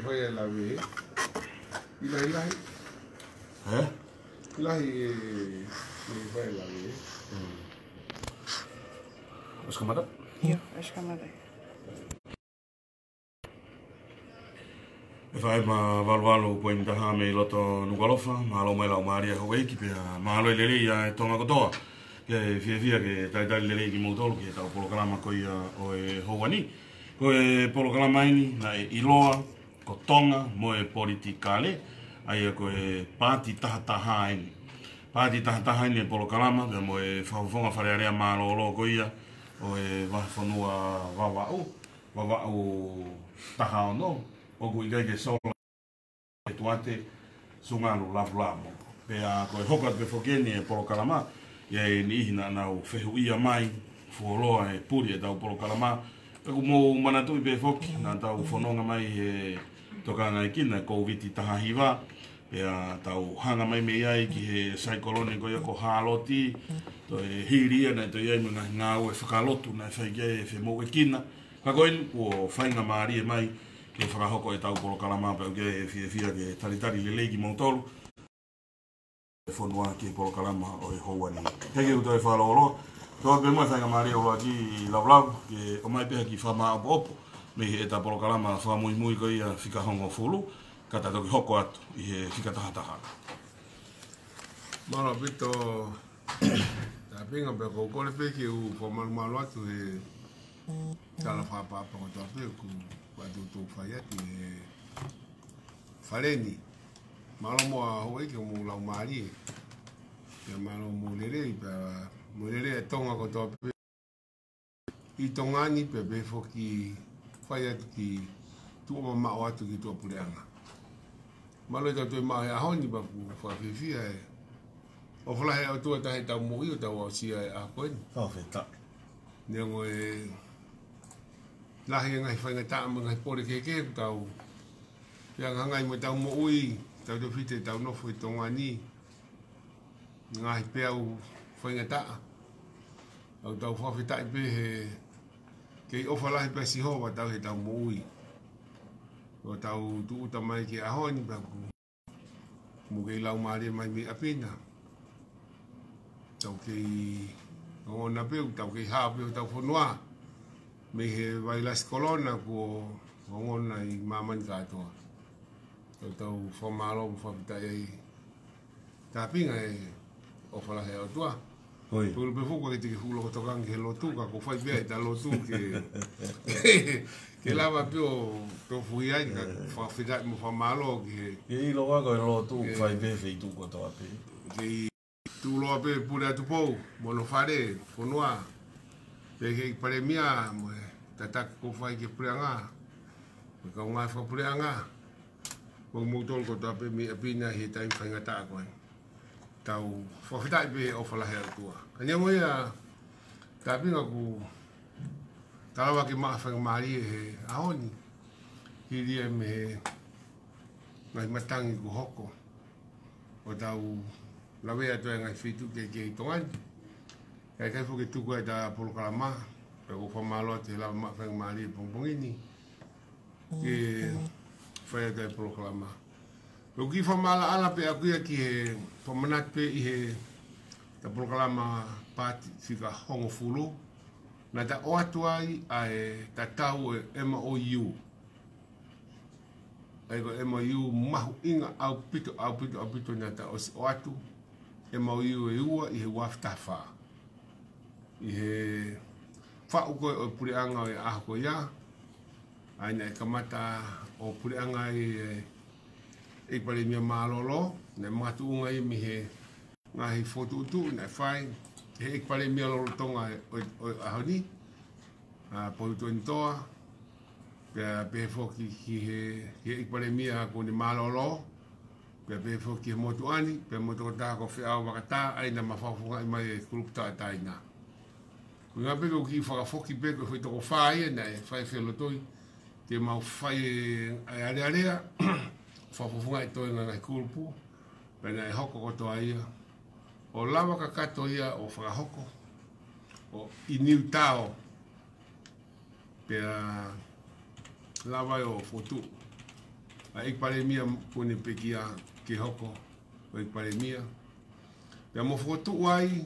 foi la ve. Ilahi. Ilahi foi la ve. Acho que manda? Acho que manda. E whae ma walwalo koe ni taha me loto nukalofa, mahalo mai lau maria hoi ki pia mahalo i lere ia e tonga kotoa. Ke fia ke tai lere ki mautolo ki e tau polokalama ko ia o e houani. Ko e polokalama ini na e iloa, ko tonga, mo e politikale, ai ko e pāti taha ini. Pāti taha ini e polokalama, pia mo e whawhonga wharearea mahalo ko ia o e wahawhanua wawau taha ono. Oku i ke sola e tuate sunganu lavu. Pea koe hokat pe whokeni e polokalama, ia e ni ihina nau whehu ia mai, fuoloa e puri e tau polokalama. Peku mou manatui pe whoki, na tau whanonga mai e tokanga i kina, COVID taha hiwa. Pea tau hanga mai me iai ki he saikoloni ko ia ko haaloti, to e hiria na to iai mga ngau e whakalotu na e whaike e whemou e kina. Kakoin, o whainga maari e mai, ke whakahoko e tau polokalama pe ke e fia ke taritari le leiki mautolu e whanua ke polokalama o e houani heke uto e whalaolo toa pe mua whainga maari o ki lau ke o mai peha ki whama opo me e ta polokalama whamui ko ia whikahongo fulu kata toki hoko atu i he whikatahataha Mara pito ta pinga pe ko kore pe ki u whamalu atu e tala whapapa ko toa pe ku Wadu tu fayati fareni malo mo hoi ke mo lau mari ke malo mo lere tonga ko to I tonga ni pe foki fayati ki tu ma watu ki tu puleanga malo to ma ya honi ba ku fa fia o fla he tu ta ta mo I ta wa si a ko fa feta ne mo lahi ngai whainga taa mga pore keke tau pia ngai mo tau mo ui tau te white tau nofo I tonga ni ngai pia u whainga taa au tau whawhitai pe he kei ofa lahi pe si hoa tau he tau mo ui o tau tu uta mai ke ahoni baku mo kei lau maare mai me apena tau kei ngona peu tau kei haa peu tau whanua me he vailas kolona ko ngona I maman katoa tau whamalo whawhitai ai tapinga e o whala he atua pulu pe fuko ke te hulo ko tokang ke lotu ka ko whai bea ta lotu ke lava pio to fui ai ka whawhitai mo whamalo ke I loa ko e lotu whai bea wheitu ko toa pe ke tu loa pe pure atu pou mono whare whanua pe ke pare mia mo tatak ko fai ke preanga ko ngai fa preanga ko mutol ko tape mi apina he tai whainga ta ko tau whawhitai pe o whala hea tua kanya mo ia tapinga ku talawa ki maa whainga maari he ahoni hiri e me ngai matangi ku hoko o tau lawe atu e ngai whitu ke tongan kai fuke tuku e ta polokalama pe ko whamalo te lava maa whainga maari e pongpongini ke whaia te polokalama Lo ki whamala ala pe akuia ki he whamanat pe I he ta polokalama pāti whika hongo fulu na ta o atu ai e ta tau e MOU ai ko MOU mahu inga au pito na ta o atu MOU e ua I he waftafa I he whau koe o pureanga e aho ko ia aina e kamata o pureanga e pare mia malolo na matu ngai mi he ngai foto tu na fai he pare mia lo tonga o ahoni a poito intoa pe foki ki he pare mia ko ni malolo pe foki motu ani pe motu ta ko fe au wakata ai na mafafunga mai grup ta taina nga pe ko ki fa foki pe ko foi to fai na fai fe lo toi te mau fai ai area whafufunga I toi ngai kulpu pena e hoko kotoa ia o lawa ka kato ia o whakahoko o I niu tao pena lawa o fotu ai pare mia pone pekia ke hoko ai pare mia pe mo foto wai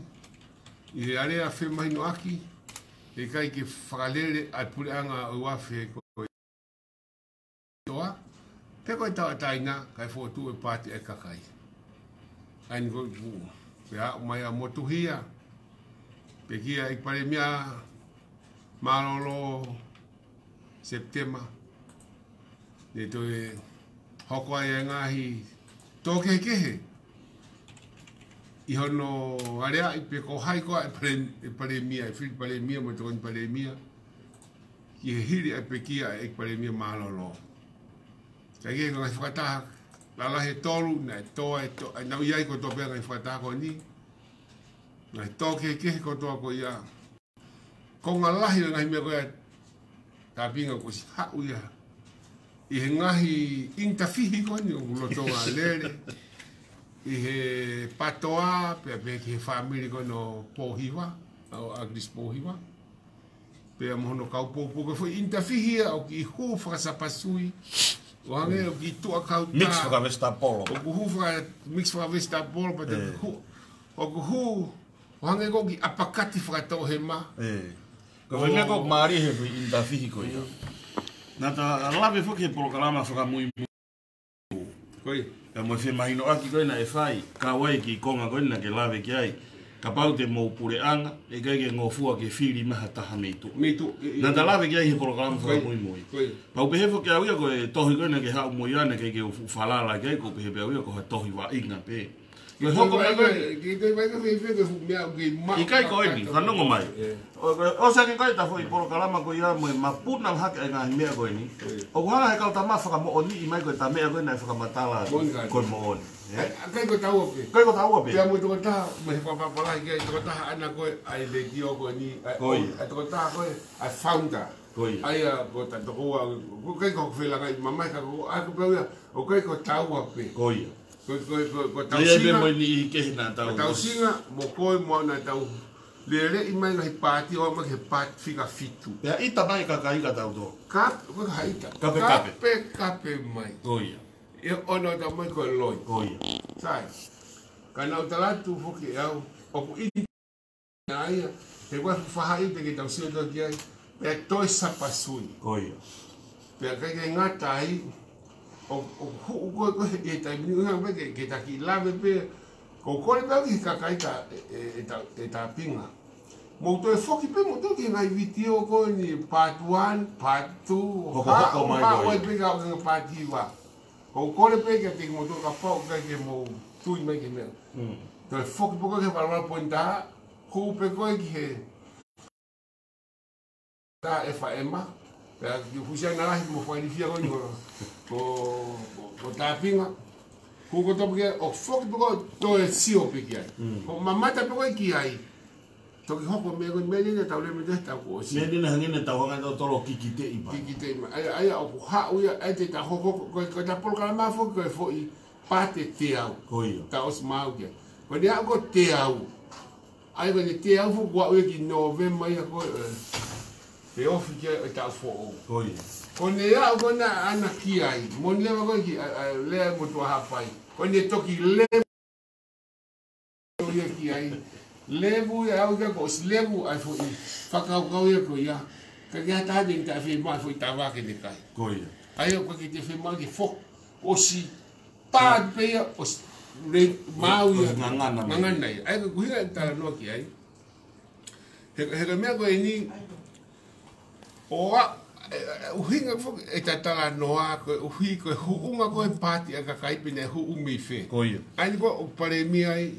i area fe mai no aki e kai ke whakalere ai pure anga o wafe ko toa pe ko ta taina kai foto e pati e kakai ai ngo pe a mai a motuhia pekia i pare mia malolo September ne to e hoko ai ngahi toke kehe i hono area i pe ko hai ko e pare mia e fil pare mia mo to pare mia ki hiri e pe kia e pare mia malolo kai ke ngai fata la la he tolu na to e to na ia ko to pe ngai fata ko ni na toke kehe ko to ko ia ko ngalahi ngai me ko ta pinga ko si ha uia i he ngahi intafihi ko ni o lotonga lere i he patoa pe ke family ko no pohiwa o agris pohiwa pe mo no kau po ko foi intafihi o ki hu fa sa pasui o hange o ki tu akau mix fra Vestapolo o hu fa mix fra Vestapolo pa te hu o hu o hange ko ki apakati fra to hema ko venga ko mari he intafihi ko ia nata lave fo ke programa fra muy koi ka mo fe mai no aki ko na e fai ka wai ki konga ko na ke lave ki ai ka pau te mo pure anga e ke ngofua ke fili ma hata hamitu nata lave ki ai he programa fra muy pau pe he fo ke au ko tohi ko na ke ha mo ia na ke falala ke ko pe au ko tohi wa inga pe yo hoko mai ko ki te vai ka fe ke fu mea ke ma i kai ko ni ka no mai o sa ke kai ta foi programa ko ia mo mapuna hak e nga mea ko ni o hala he ka ta ma fa mo oni i mai ko ta mea ko na fa matala ko mo on kai ko tau pe kai ko tau pe ya mo to ta me pa la ke to ta ana ko ai le dio ko ni ai to ta ko ai founder ai ko ta to ko kai ko fe la kai mama ka ko a ko pe o kai ko tau pe ko tau singa mo ni ke na tau singa mo ko mo na tau le i mai na pati o ma ke pat fica fitu ya ita mai ka kai ka tau do kap ko haita kape mai koia e ono ta mai ko loi koia sai kana o talatu foki au o ku i ai te wa fa hai te ke tau sio do ki ai pe to sa pasui koia pe ka ke ngata ai o ko e ta mi nga me ke ta ki lave pe ko ko le ki ka kai ta pinga mo to e foki pe mo to ki ngai video ko ni part 1 part 2 ko mai ko e pe ka ko part 2 ko le pe ke mo to ka pa ka ke mo tu mai ke me to e foki po ke para ponta ko pe ko ki he ta FMA ya fusia na mo foi di fia ko tapinga ko to porque o foco porque to e sio pequia ko mamá ta porque ki ai to ki hoko me ni ta le me ta ko si me ni na ngene ta wanga to lo kikite i pa kikite ai o ha u ya ai te ta hoko ko ta por kala ma fo ko fo i pate te au ko ia ta os mau ke ko dia ko te au ai ko te au fo ko ki novembro ia ko pe ofi ke ta fo ko ia ko ne ya ko na ana ki ai mo le ko ki le mo to ha pai ko ne to ki le ya ki ai levu ya au ko levu ai fo fa ka ko ya ka ya ta de ta fi ma fo ta va ke de kai ko ia ai ko ki te fi ma ki fo o si pa pe ya o le mau ya ngana ai ko hi ta no ki ai he me ko ni o uhinga fo e tatala noa ko uhi ko huunga ko pati a ka kai pine hu umi fe koia ai ko o pare mi ai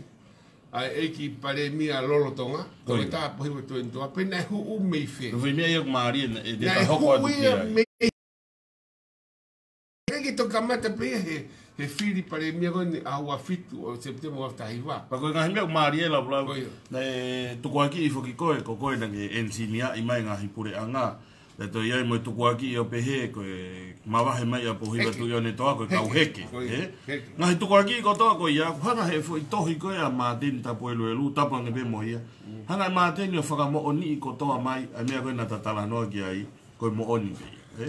ai ki pare mi a lolo tonga ko ta po hi to ento pine hu umi fe no vi mi mari e de ta hoko atu ki to kamata pe he fili pare mi ko ni a wa fitu o septembro o ta iwa pa ko ngai me mari la bla na tu ko aki fo ki ko na ke ensinia i mai nga hi pure anga le to ia mo tu kwaki o pehe ko ma he mai a po hi tu yo ne to ko ka heke nga tu kwaki ko to ko ia hanga he fo to hi ko ya ma din ta po lo lu ta pa nge mo ia hanga ma din yo fa mo oni ko to mai a me ko na ta la no ki ai ko mo oni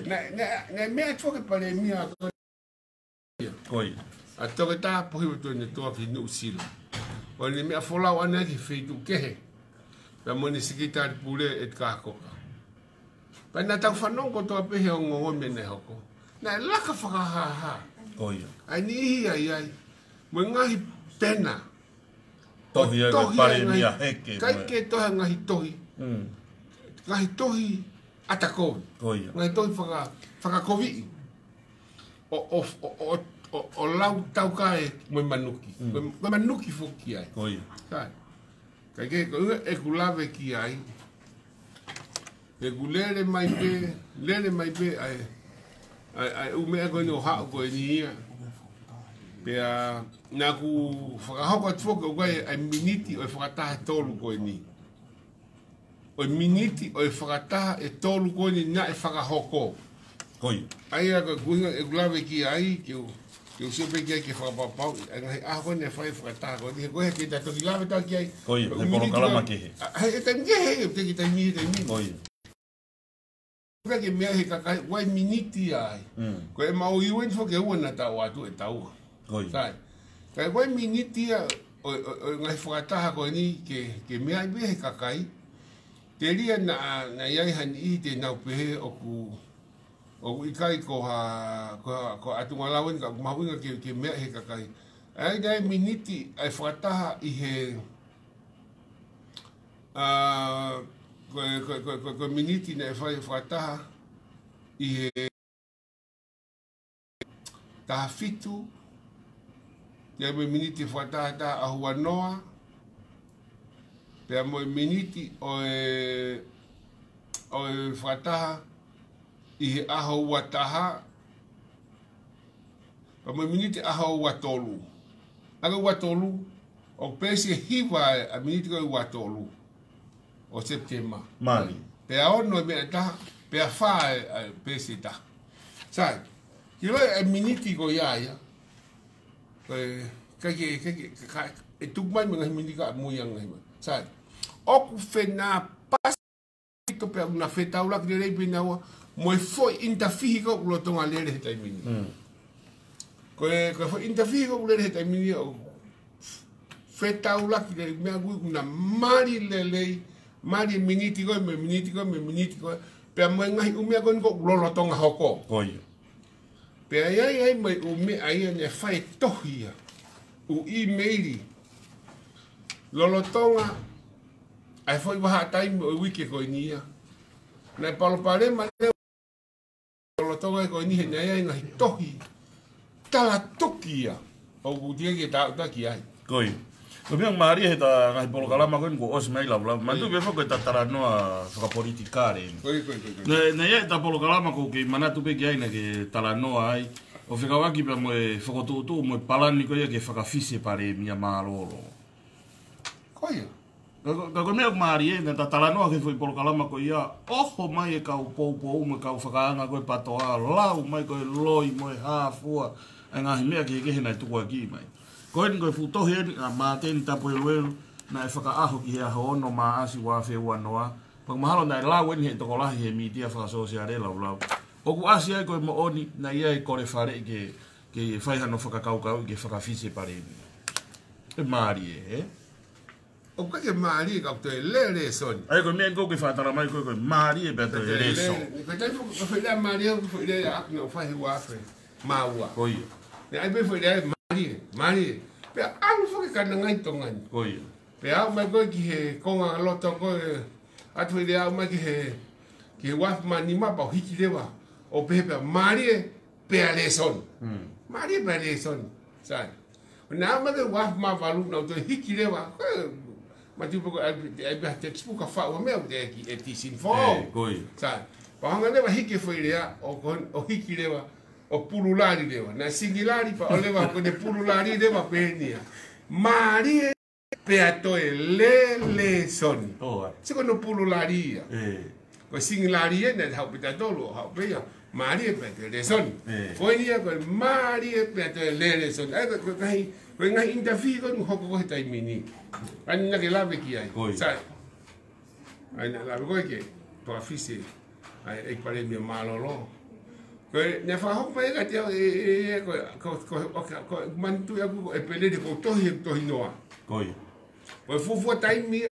na me a to ke pare mi a Koi. A toke tā pohi o tōne toa ki nu sila. O ni mea wholau ana ki wheitu kehe. Pea moni sikitari pule et kākoka. Pai nā tau whanong ko toa pehe o ngongo mene hoko. Nā e laka whakahaha. Koi. Ai ni ihi ai ai. Mo ngahi pena. Tohi ai koe pare mia heke. Kai ke toha ngahi tohi. Ngahi tohi atakovi. Koi. Ngahi tohi whakakovi. O lau tau kae mo manuki. Mo manuki foki ai. Koi. Kai. Kai ke ko e kulave ki ai. E kulere mai pe ai o mea ko no ha ko ni ia. Pea na ku whakahoko atu foka o kai ai miniti o e whakataha tolu ko ni. O miniti o e whakataha e tolu ko ni na e whakahoko. Koi. Ai a ko kuinga e kulave ki ai ki o sepe ki ai ke whakapapau. Ai ngai aho ne whai whakataha ko ni. Koe ke tato ki lawe tau ki ai. Koi, e poro kalama kehe. Ai e taimi kehe, te ki taimi taimi. Koi. Koe ke mea he kakai, wai miniti ai. Koe e mau iwen fo ke ua na tau atu e tau. Koi. Sai. Kai wai miniti a o ngai whakataha ko ni ke mea i he kakai. Te ria na iai hani i te nau pehe o ku ikai ko atu ngalawen ka mahuinga ke mea he kakai. Ai dai miniti ai whakataha i he ko miniti na e whai whakataha i he taha fitu. Pea mo miniti whakataha ta ahua noa. Pea mo miniti o e whakataha i he aho ua taha. Pea mo miniti aho ua tolu. Aga ua tolu, o pesi hiwa a miniti ko ua tolu. O September. Mani. Pea ono e mea taha, pea wha pesi taha. Sai, ki roi e miniti ko iaia. E tukmai mga himindi ka muyang hima. Sai, oku whenā pasi to pea una whetau ki rei pina ua, mo e foi intafihi ko ulo tonga lere he taimini. Koe foi intafihi ko lere he taimini o whetau ki rei mea gui una mari lelei, mari miniti koe, me miniti koe, pea mo e ngahi umea koe ko ulo tonga hoko. Koi. Pea iai mai umea ai ne whai tohia. U e-maili lolotonga ai foi waha taimi o wiki ko nia na palo pare ma lolotonga ko ni he nei nga tohi tala tokia o gudia ke ta ki ai Koi. Ko mea maari he ta ngai polo kalama koe ko os mai lau. Mantu befo koe ta taranoa whakapolitikare. Koi. Na ia ta polo kalama ko ke manatu pe ki ai na ke taranoa ai. O whikawaki pia mo e whakotutu mo e palani ko ia ke whakawhise pare mia māroro. Koi. Ka koe mea maari e, na ta taranoa ke whai polo kalama ko ia, oho mai e kau pou mo kau whakaanga koe patoa, lau mai koe loi mo e hāfua, e ngahi mea ke kehe nei tukua ki mai. Koe ni koe futohi e, a māteni tapo e luelu, na e whakaaho ki he aho ono maa asi wā whewua noa. Paka mahalo na e lau eni he tokolahi he mitia whakasosiare lau. Oku asi ai koe mo oni na ia e kore whare ke whaihano whakakaukau ke whakawhise pare. E maari e, O ka ke maari ka to lere son. Ai koe mea nko ke whatara mai koe maari e beta e reso. Ko tai ko whai maari ko whai a no whai wafe. Maua. Koi. Ne ai be whai maari. Pe alu whai ka ngai tongan. Koi. Pe au mai koe ki he konga loto koe atu i au mai ki he waf mani mapa hiki lewa. O pepe marie pealeson. Marie pealeson. Sai. Na ma de waf ma valu na to hiki lewa. Ma tipo ai be te expuka fa o meu de ki e tisin fo. Koi. Sai. Pa hanga leva hiki foi lea o hiki lewa o pululari lewa. Na singilari pa o lewa ko de pululari lewa penia. Marie peato e le son. Oh. Secondo pulularia. Ko singilari e na hau pita dolo hau pea. Marie peato le son. Foi nia ko Marie peato le son. Ai ko ngai interfere ko hoko ko tai mini. Ani na ke lave ki ai. Sai. Ai na lave ko ke to afisi. Ai pare mi malolo. ne fa ho mai ka te ko man tu ya ko e pele de ko to hinoa Koi. ko fu tai mi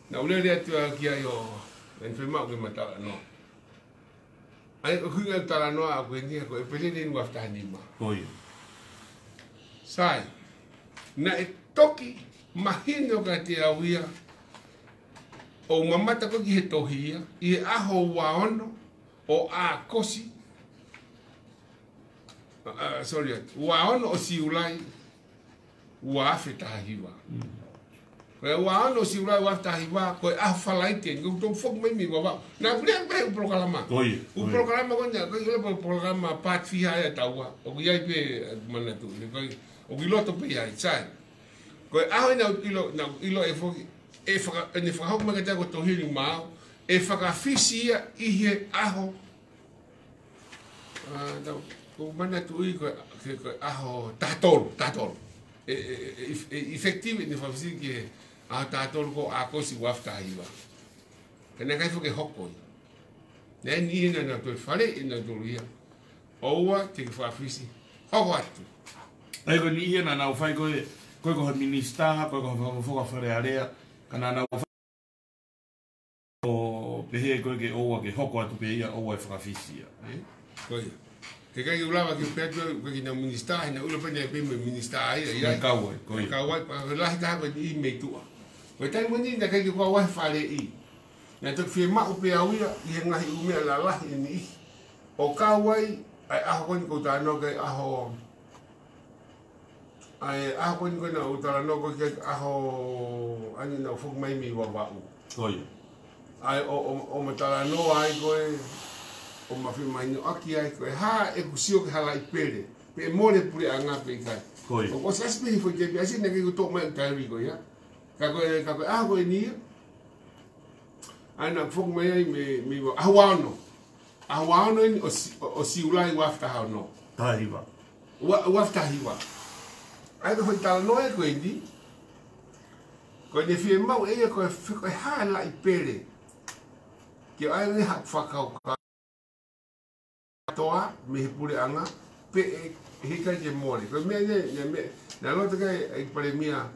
na ule le tu ki ayo en fe ma ko mata no ai ko ku ta no a ko ni ko e pele de no afta ni ma Koi. sai na e toki mahino ka te awia o mamata ko ki he tohia I aho waono o a kosi sorry waono o siulai wa feta hiwa ko waono o siulai wa feta hiwa ko a falaite ko to fok mai mi wa na bria be programa Koi. o programa ko nya ko le programa pat fi ha ya tawa o ya pe manatu ko o piloto pe ya sai ko a na ilo e fo e faka ne faka ko magaja ko tohiri mau e faka fisia ihe aho da ko mana tu i ko aho tatol effective ne fasi que a tatol ko a ko si wafta iwa kena kai fo ke hokko ne ni na to fale ina doria owa te fa fisi hokko atu Ai ko ni na na fai ko ko minister ko fo fare area kana na o pehe ko ke o ke hoko atu pe ia o e frafisia koi ke kai ulava ke peto ko ki na minister na ulo pe ne pe minister ai ai kawa koi kawa pa la ta ko I me tu ko tai mo ni na kai ko wa fale I na to fi ma o pe awia I ngahi u me la la ni o kawa ai a ko ni ko ta no ke aho ai a ko ni ko na o ta no ko ke aho ani na fuk mai mi wa wa koi ai o matala no ai ko o ma fi mai no aki ai ko ha e kusio ke hala ipere pe mole puri anga pe kai koi o sa spe fo ke biasi ne ke to mai kai ri ko ya ka ko a ko ni ana fuk mai ai me awano o si ulai wafta ha no taiva wafta hiwa ai ko tal no e ko ndi ko ne fi mau e ko ha la ipere que ai ni hak fakau ka toa me pure anga pe hika je mole ko me na lo te kai ai pare mia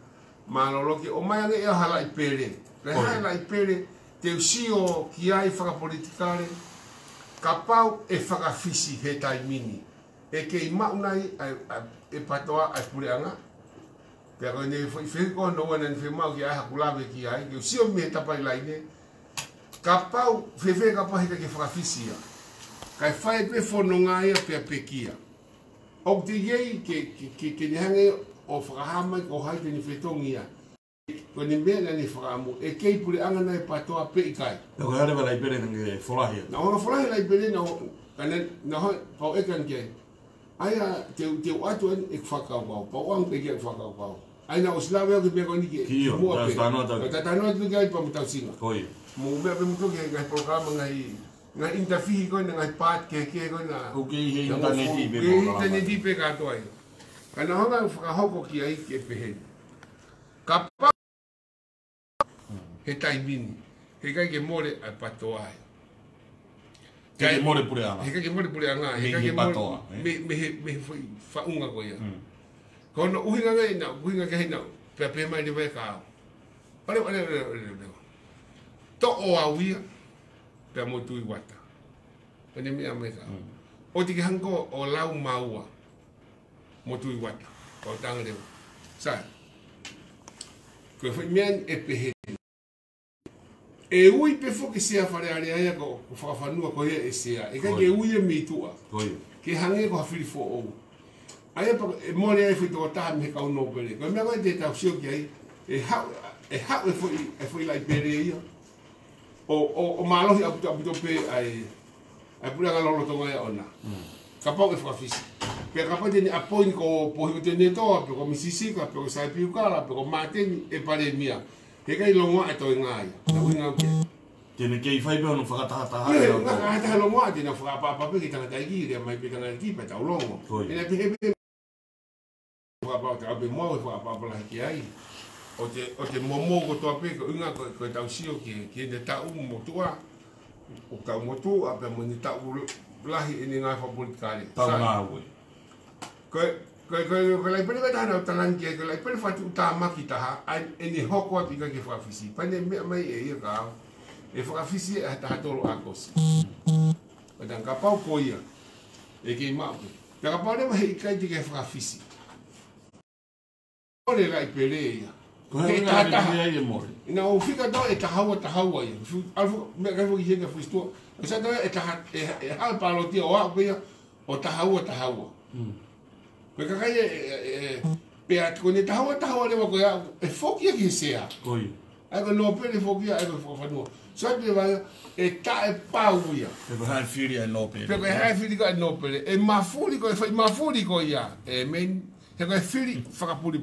ma lo ke o mai e hala ipere pe hala ipere te usio ki ai faka politikare kapau e faka fisi he tai mini e ke ima unai e patoa ai pure anga pe ko ne fe ko no wana fe mau ki ai hakula ki ai ke usio me tapai laine kapau fefe kapau hika ke frafisia kai fai pe fononga ia pe pekia o te yei ke ni hange o frahama ko hai te ni fetongia ko ni mena ni framu e kei pure anga na patoa pe kai ko hare bala ipere nge folahi na ona folahi la ipere na kana na ho pau e kan ke aya te atu e fakau pau ang pe ke fakau pau ai na oslave ke be ko ni ke mo pe ta no te kai pa mutausinga koi mo be mo ke ngai programa ngai interview ko ngai pat ke ko na o ke he internet be internet pe ka to ai kana hanga fa hoko ki ai ke pe he kapa he tai min he kai ke mole a pato ai ke mole pure anga he kai ke mole pure anga he kai ke mole me foi fa unga ko ia kono uhinga ngai na uhinga ke na pe mai de be ka ole to o awia pe mo tu wata ene mi ameka o ti hango o lau maua mo tu wata o tang de sa ko foi men e pe e ui pe fo ke sia fare ale ai ko fa fa nu ko e sia e ka ke ui mi tua ke hange ko fili fo o ai pa mo le fi to ta me ka no pele ko me ko de ta sio ke ai e ha e foi la pere ia o malo hi abu pe ai pula ga lo tonga ya ona kapau e fafisi pe kapau de apoin ko po hi de to pe ko misisi ka pe ko sai piu kala pe ko maten e pare mia e kai longo e to ngai na winga ke tiene que fai pe no fa ta na ta longo ati na fa pa pe ki tanga tai ki de mai pe tanga ki pe ta longo e na pe fa pa ta pe mo fa pa la ki ai o te momo ko to pe ko nga ko tau sio ki de ta mo tua o ka motu a pe mo ni ta lahi ini nga fa politikale Tau ngā ue. Ko lai pele ka na talan ke ko lai pele fa tu ta ma ki ta ai ini hoko ati ka ke fa fisi pa ne me mai e ka e fa fisi e ta tolo akos pa dan ka pau ko ia e ke ma ko ka pa ne mai ka ke fa fisi ole lai pele ia Ko he nga rea e more. ina o fika do e ta hawa ia alfu me ka fo ki ke fu sto sa do e ta e ha pa lo ti o a o ta hawa Ko ka kai pe at ko ni tawa le ko ya e fokia ki sea. Koi. Ai ko no pe le fokia ai ko fa no. So te va e ta e pauia. Pe ko hai firi e no pe. Pe ko hai firi ko no pe e mafuri ko fa mafuri ko ya. E men he ko firi fa puli.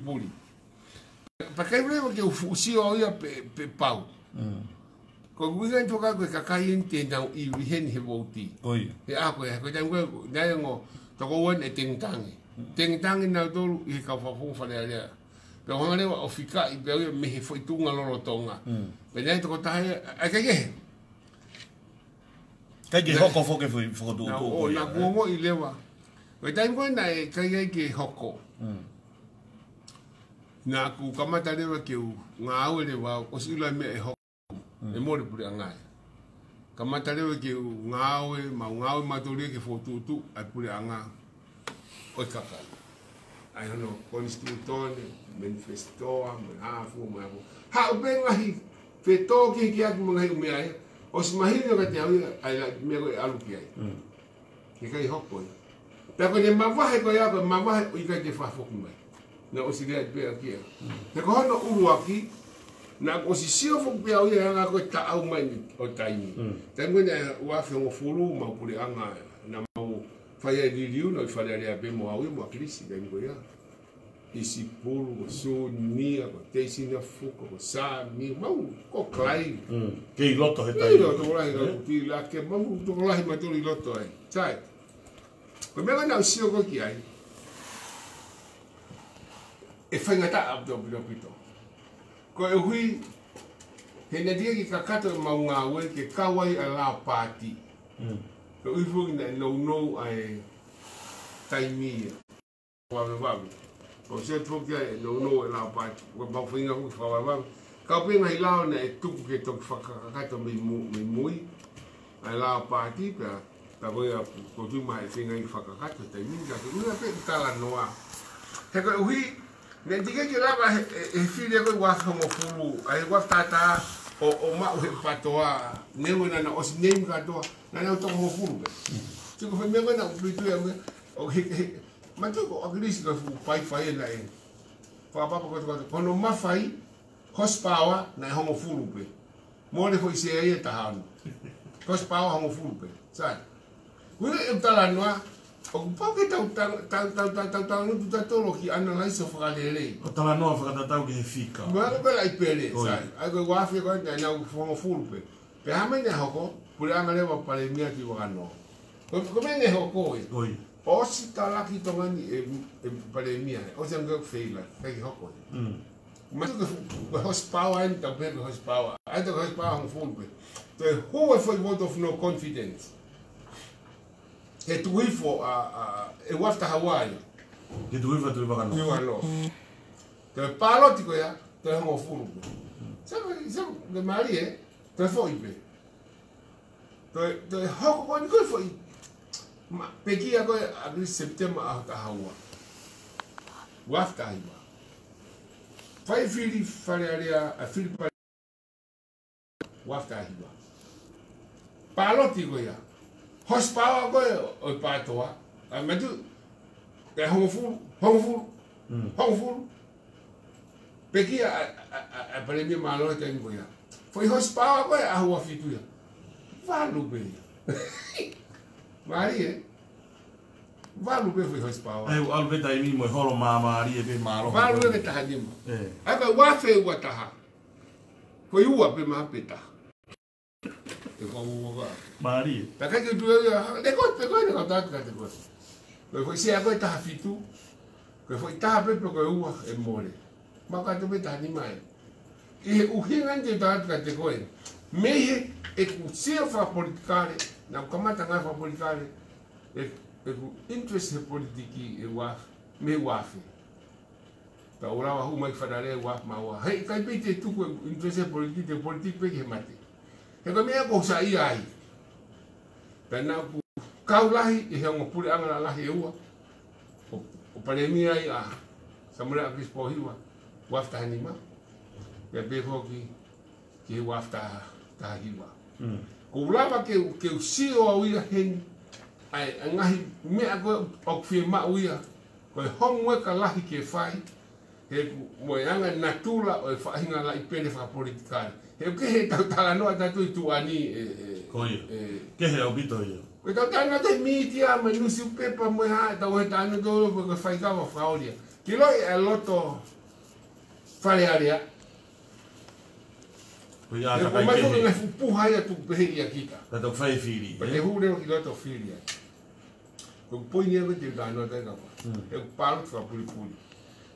Pa kai le ko fu si o ya pe pau. Ko winga to ka ko ka kai ente na I hen he voti. Koi. E a ko dan ko na ngo to ko won e tingangi. Tentangi na tolu I ka whawhunga whanea. Pea hanga lewa o whika I pea me he whaitunga loro tonga. Pea nei toko tahe, ai kai kehe. Kai ke hoko whoke whakatu o tōko. Na kuongo I lewa. Pea taim koe na e kai kai ke hoko. Na ku kamata lewa ke u ngā aue lewa o si ula me e hoko. E more puri a ngai. Kamata lewa ke u ngā aue, ngā aue matoria ke whotutu ai puri a ngai. Oi kaka. Ai hono constitutone, manifestoa, mahafu, mahafu. Ha o ben ngahi, fe tō ki aku ngahi o mea ia. O si mahiri o ka te au ai la mea koe alu ki ai. Ki kai hoko ia. Pea koe ne mawahe koe ia, koe mawahe o I kai te whafoku mai. Na o si rea pea ki ia. Te ko hono uru aki, na o si sio foku pea o ia hanga koe ta au mai o taimi. Taimi koe ne uafe o furu, maupuri anga, na mau fai e liliu no I fai a be mo au mo krisi da ngo ya isi pulu so nia ko teisi na fuko ko sa mi mau ko klai Ke I loto he tai. Io to lai ti la ke mau to lai ma to I loto ai sai ko me na usio ko ki ai e fai ngata abdo pito ko e hui he na dia ki kakato mau nga we ke kawai ala pati Ko uifu na no ai taimi wa o se toki ai no la pa ko ba finga ku fa wa ka pe mai la na e tuku ke tok fa ka to me mui ai la pa ti ka voy a ko tu mai finga I fa ka to taimi ka ku na pe ta la noa te ko ui ne diga ke la ba e fili ko wa fa mo fulu ai wa tata o ma o patoa ne wena na os name ka to na na to mo fulu se ko me na o pitu ya o he ma to ko agrisi ka fu pai na e fa pa ko no ma fai horsepower na homo fulu pe mo le foi se ai ta han horsepower homo fulu pe sai wena e tala noa o pa ke ta no tu ta to lo ki analyze o fa le O tala noa whakatatau ke he whika. Ma ko la ipele sai ai ko wa fi ko na homo fulu pe pe ha me ne hoko pure anga le wa pale mia ki wa no ko me ne hoko Oi. o si tala ki to ngani e pale mia o se ngok feila kai hoko ma ko horsepower and the big horsepower I don't horsepower on full pe the whole for vote of no confidence e tu ifo e wafta Hawaii Ke tu iwa tu iwa kano. you are no te palo ti ko ya te mo full pe sa de marie te foi pe te hoko ko ni ko foi ma peki ako agri september a Hawaii wafta iwa fai fili faria a fili wafta iwa palo ti ko ya horsepower ko o patoa a metu e homo full peki a pare mi malo te ko ya foi horsepower ko a hua fitu ya valu be Marie valu be foi horsepower Ai o albeta I mi mo holo mamari e pe malo. valu be ta hadima Eh. ai ba wafe wataha foi ua pe ma peta e ko wo Mari. Taka que tu de ko ta ka te ko. Ko foi se agora ta fitu. Ko foi ta pe ko ua e more. Ma ka te beta ni mai. E o hinga de ta ka te ko. Mehe e ku sia fa politikare na kamata nga fa politikare e ku interest politiki e wa me wafi. Ta ora wa hu mai fadare wa ma wa hei kai pete tu ku interest politik pe ke mate. He ko me ko sa ia ai. Pena ku kau lahi e he ngopuri anga lahi e ua. O pandemia ai a samura akis pohiwa wafta hanima. Ya be hoki ke wafta tahiwa. Ko lava ke sio a uia hen ai ngahi me ako o firma uia ko hongwe ka lahi ke fai he mo yanga natula o fa hinga la ipele fa political he ke he tala no ata tu ani ke he obito yo ko tana de media ma no si pepa mo ha ta o tana do ko fai ka fa aulia ke lo e loto fare area ya ka mai ko na puha ya tu pe ya kita ka to fai fili pe hu le ki loto filia ko poi ni ave te da no te ka e palo fa puli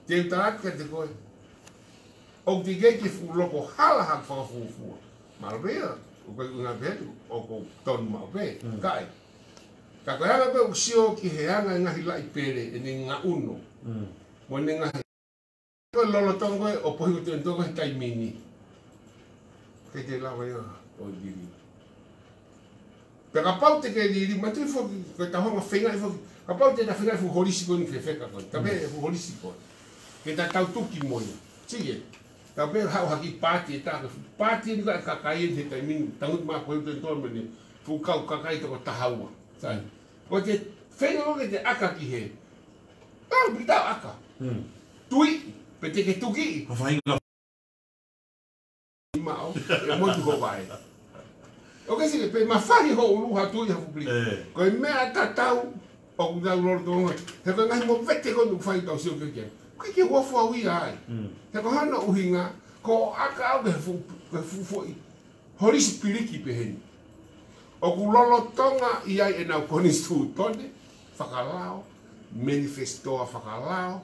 te ta ka te ko o ti ge ki fu loko hala ha fa fu malvea o ko una vez o ko ton malve kai ka ko ya ko sio ki he anga nga hila ipere ni nga uno mo ni nga ko lolo tongo o po hu te tongo tai mini que te la voy a diri. Pero apau te que diri, mas tu fo que ta honga fenga fo apau te na fenga fo holístico ni fefeka ko. Tabe fo holístico. Que ta tau tuki moia. Sigue. Tabe ha haki party ni ka kai te tai min tangut ma ko te to me fo ka kai to ta hawa. Sai. Ko te fenga ko te aka ki he. Ah, bita aka. Tui, pete que tuki. Afainga Mao, é muito roubado. O que se pe ma fari ho lu ha tu ya public. Ko me atatau o da lordo. He ko ngai mo vete ko nu fai tau sio ke. Ke wo fo wi ai. He ko hana uhinga ko aka o fu foi. Hori spiriki pe hen. O ku lolo tonga i ai na ko ni stu tone. Fakalao manifesto fakalao.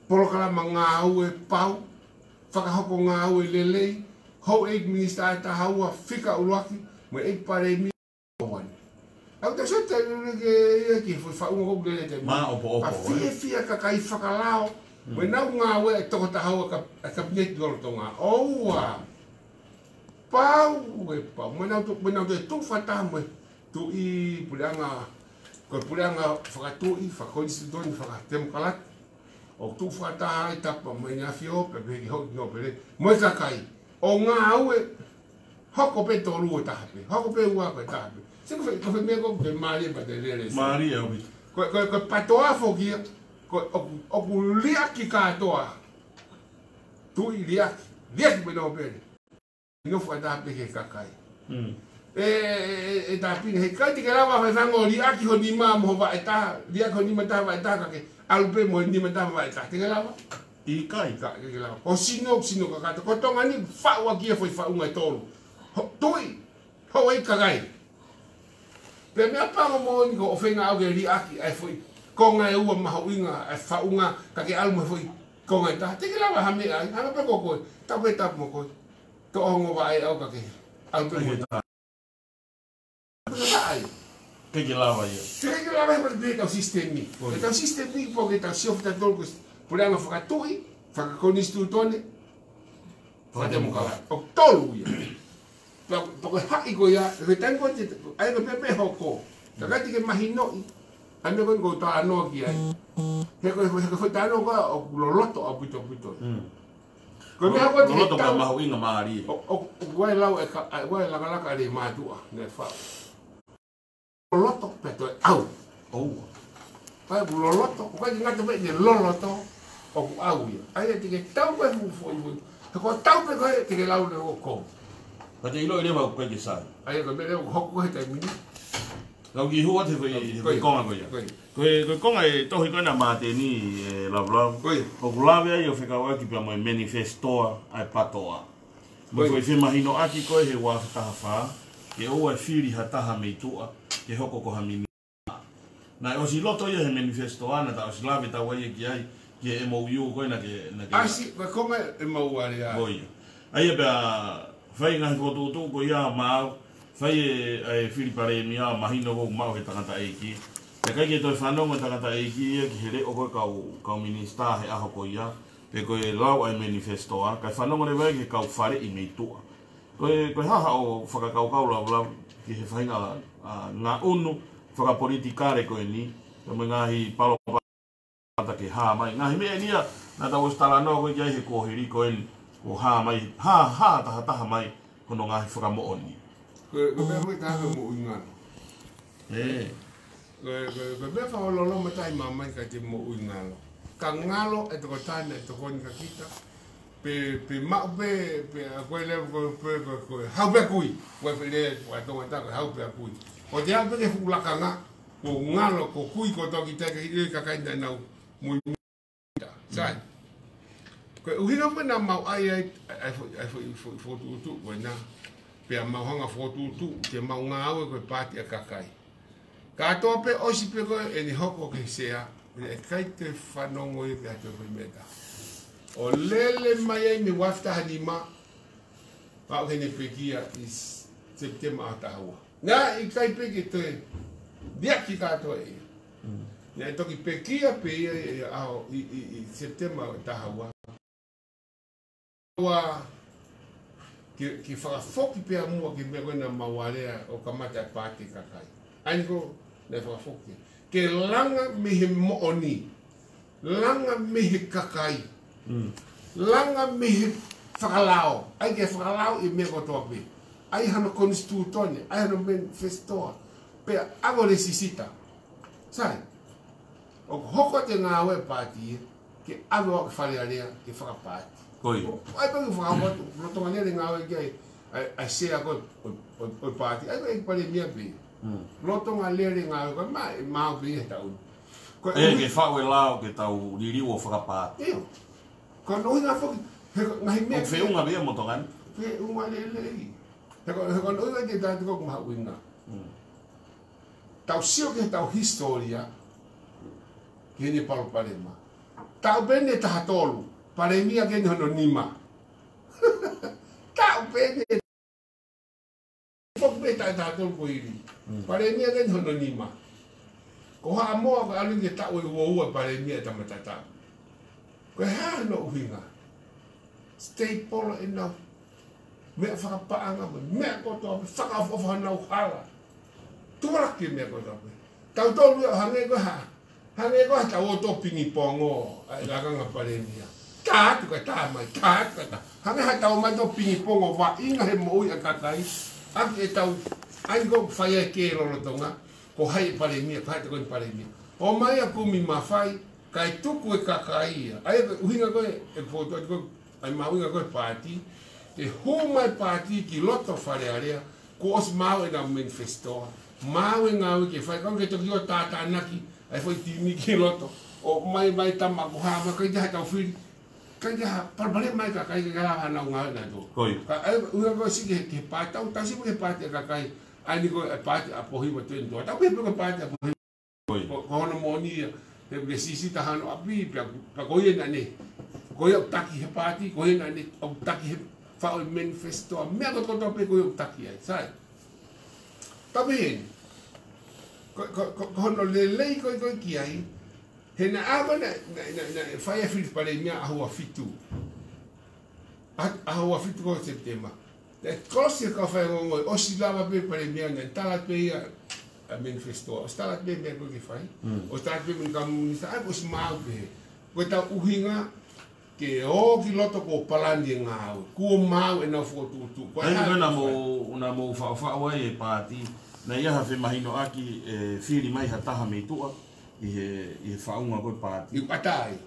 Por kala manga u e pau. Whakahoko ngā au e lelei, hou e minister ta haua whika uruaki, mo e pare mi wani. Au te sota ki fui whaunga kou lele te ma opo pa fia ka kai whakalao, mo nau ngā au e toko ta haua ka kabineti loro tonga. Oua! Pau e pau, mo nau te tu whata mo tu i pureanga, ko pureanga whakatui, whakoisi doni, whakatemu kalatu. O tu whata ai tapa mai ngā whio, pe peki hau no pere, mo ka kai. O ngā au e, hoko pe toru o tahape, hoko pe ua ko tahape. Siko whi mea ko pe maari pa te rere. Maari e obi. Ko patoa whokia, o ku liaki katoa. Tui liaki pe no pere. No whatahape ke kakai. E tapine, he kai te ke rawa whai whango liaki ho ni maa moho wa e taha, liaki ho ni maa taha wa e taha kake. Alpe mo ni mata vai ka te lava I kai ka ke lava o sino ka ko tonga ni fa wa ki foi fa unga tolu toi ho e ka gai pe me apa mo ni ko ofenga au ge ri aki ai foi ko nga e ua ma hoinga ai fa unga ka ke almo foi ko nga ta te lava ha me ai ha pe ko ta pe ta mo ko to ngo vai au ka ke alpe mo ai ke lava ia. Ke lava e pare tau sistemi. E tau sistemi po ke tau siofta tolkus pureanga whakatui, whakakonistu tone, whakatemu kala. O tolu ia. Pako haki ko ia, e tango te, ai ko pepe hoko. Takati ke mahinoi, ane kon ko ta anoa ki ai. He ko ta anoa o loloto a puto. Ko me hako te loloto ka mahu inga maari. O wai lau e lakalaka re mātua, ne whao. Loloto peto au. Pai loloto, o kai ngata pe de loloto o au ia. Ai te ke tau pe fu. Te ko tau pe ko te ke lau le o ko. Pa te ilo ile ba ko ke sai. Ai ko me le ho ko te mini. Lau ki hua te foi konga ko ia. Ko konga e tohi ko na mate ni love. O kulave ai o fika wa ki pa mo manifestoa ai patoa. Mo foi fe mahino aki ko he wa taha ke o e firi hataha me tua. Ke hoko ko hamini. Na o si loto ia he manifesto ana ta o si lave ta wai ki ai ke MOU ko na ke Asi ko me MOU ari ai. Oi. Ai ba Fai ngai foto ko ia mau. Fai e Filipare mia mahino ko mau he tangata eiki. Te kai ke toi whanonga tangata eiki ki here o koe kau minista he aho ko ia. Pe koe lau ai manifestoa. Kai whanonga le wai ke kau whare I mei tua. Koe haha o whakakau lau ki he whainga ngā unu whakapolitikare koe ni. Te mo ngahi palo pata ke haa mai. Ngahi mea nia nā tau stala noa koe kia he kohiri koe ko haa mai. Haa taha mai kono ngahi whakamo oni. Koe mea hui taha mo uingano. Koe mea whaololo matai mamai ka te mo uingano. Ka ngalo e toko tāna e toko ni ka kita. Pe mau pe koe leo koe hau pe kui. Koe pe leo koe tonga tā koe hau pe kui. Ko te hau pe ke fukulaka ngā. Ko ngalo ko kui ko toki teke hiri ka kainda nau mui mui. Sai. Koe uhinga mena mau ai fotu koe nā. Pea mauhanga fotutu ke mau ngā aue koe pāti a kakai. Ka atoa pe osi pe koe e ni hoko ke sea. E kai te whanongo e pe ato koe meta. O lele mai ai me wafta hanima. Pau hene pekia i September a tahua. Ngā I kai peke toe. Diaki ka atoa e. Nā e toki pekia pe ia I September a tahua. Ki whakafoki pia mua ki mea koe na mawarea o kamata pāti kakai. Aiko, nei whakafoki. Ke langa mihe mooni. Langa mihe kakai. Langa mihe whakalao. Ai ke whakalao I mea kotoa pe. Ai hano konstitutone, ai hano manifestoa. Pea ago le sisita. Sai. O hoko te ngā oe pāti ke ago ke whalearea ke whakapāti. Koi. Ai pa whakamotu, rotonga nere ngā oe kia ai sea koe o pāti. Ai pa pare mia pe. Rotonga lere ngā oe koe mau pe e tau. E ke whaue lao ke tau ririu o whakapāti. Eo. Ko noi ngā whoki, ngahi mea. O whiunga bea mo tongan? Whiunga lele I. Ko noi ngā te tāti koku maha uinga. Tau sio ke tau historia, ke ne palo parema. Tau bene taha tolu. Paremia ke ni hono nima. Tau pene. Fok be taha tolu ko iri. Paremia ke ni hono nima. Ko haa moa ko alu ke tau I ua paremia tamatata. Ko haa no uhinga. State polo enough. Mea whakapaanga me. Mea kotoa me. Whakafofa nau hala. Tuaraki mea kotoa me. Tau tolu ia hange ko haa. Hange ko haa tau o topingi pongo. Ai lakanga paremia. Tātu ka tā mai, tātu ka tā. Hange ha tau mai tō pingi pongo wā inga he mo ui a kakai. Aki e tau, ai ko whai e kē lorotonga, ko hai pare mia, ko hai te koe pare mia. O mai a kumi mawhai, kai tuku e kakai ia. Ai uhinga koe, e pōtua koe, ai mauinga koe pāti, te hū mai pāti ki loto whare area, ko os mau e ngā manifestoa. Mau e ngā ui ke whai, kau ke toki o tātā naki, ai whai tini ki loto. O mai tamako hama, kai te hai tau whiri. Kai dia palpale mai ka kai ka la na unga na to. Koi. Ka unga ko si ke pata u tasi ke pata ka kai ani ko pata a pohi mo ten do. Ta pe ko pata a pohi. Koi. Ko no moni te si ta hano api pa ko ye na ne. Ko ye taki he pati ko ye na ne o taki fa o manifesto me ko to pe ko ye taki ai sai. Ta bien. Ko no le ko ki ai. He na awa na whai a whiri pare mea ahua fitu. Ahua fitu ko September. Te kosi ka whai ngongoi, o si lawa pe pare mea nga, talat pe ia a manifesto. O talat pe mea koe ki whai. O talat pe mea kamunista, ai ko si mau pe. Koe tau uhinga, ke o ki loto ko palandi ngā au. Kua mau e nau whotutu. Ai ngana mo whaawai e pāti, na iaha whi mahino aki whiri mai ha taha mei tua. I he whaunga koe pāti. I atai.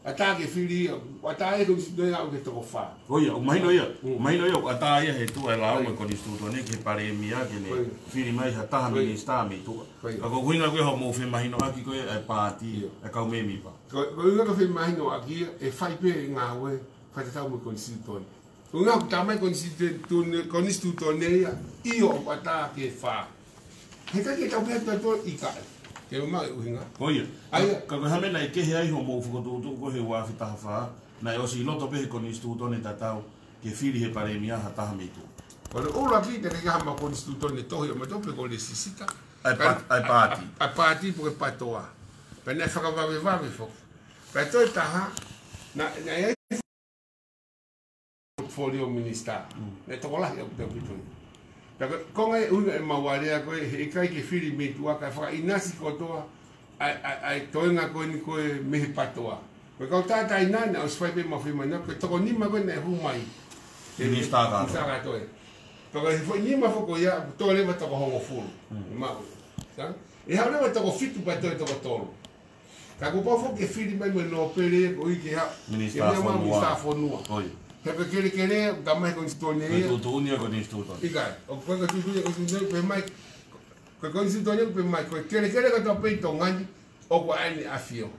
Atai ke whiri, atai ko si doia au ke toko wha. Oia, o mahino ia. Mahino ia, atai ia he tua e lau me koni stuto ne ke pare mia ke ne whiri mai ha taha me sta me tua. Ako huinga koe ho mo whi mahino aki koe e pāti e kau me mipa. Ko inga ko whi mahino aki e whai pe ngā ue whai te tau me koni stuto ne. Unga ku tamai koni stuto ne ia i o atai ke wha. He kai ke tau pe tau i kai. Ke uma e uhinga. Oia. Ka koe hame nei kehe ai ho mou whakotūtu ko he wāwhi taha whaa. Nei o si loto pehe koni stuto ne tatau. ke fili he pare mia ha taha meitu. O le ula ki te reka hama konstituto ne tohi o matope ko le sisita. Ai pati. Ai pati po ke patoa. Pene whakawave vave fo. Pai toi taha, na e portfolio minister. Ne toko lahi au te pitoi. Konga e una e mawarea koe, he kai ke fili meitua, kai whaka inasi kotoa, ai toenga koe ni koe mehe patoa. Koe kau tātai nana o swaipe mawhimana, koe toko nima koe ne humai. Minister ka. Minister ka toe. Toko he nima foko ia, toko lewa toko hongo fulu. Mau. E hau lewa toko fitu pa toe toko tolu. Ka kupau foko ke fili mai me no pere, ko ike ha. Minister fonua. Pepe kere tamai ko instituone ia. Tutunia ko instituto. Ikai, o koe ka tutunia ko instituone pe mai. Koe ko instituone pe mai, koe kere ka tau pei tongani, o ko aini afio.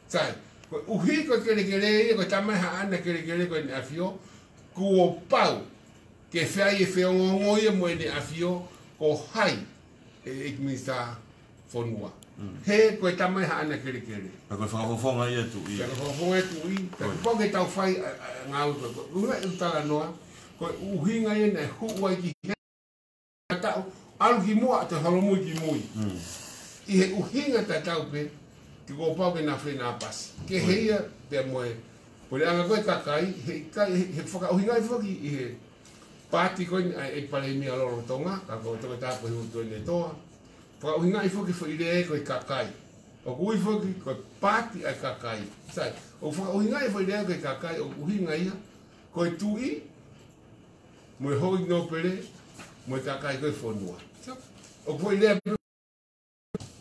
Sai, koe uhi ko kere ia, ko tamai ha ana kere ko ni afio, kuo pau, ke whai e whiongongo ia mo ni afio, ko hai, e minista fonua. He koe tamai ha ana kere. Pa koe whakafofonga ia tu i. Whakafofonga ia tu i. Ka poke tau whai ngau koe. Unga i utala noa. Koe uhinga ia nei huua i ki he. Tau alu ki mua te halomui ki mui. I he uhinga ta tau pe. Ki ko poke na whena pasi. Ke heia te moe. Pole anga koe kakai. He whakauhinga i whaki i he. Pāti koe e pale mi aloro tonga. Ka koe toke tāpo hi utoe ne toa. Whaka uhinga i whoki whaire e koe kakai. O kui whoki koe pāti ai kakai. Sai, o whaka uhinga i whaire e koe kakai, o uhinga ia, koe tui, moe hoi no pere, moe kakai koe whanua. O whaire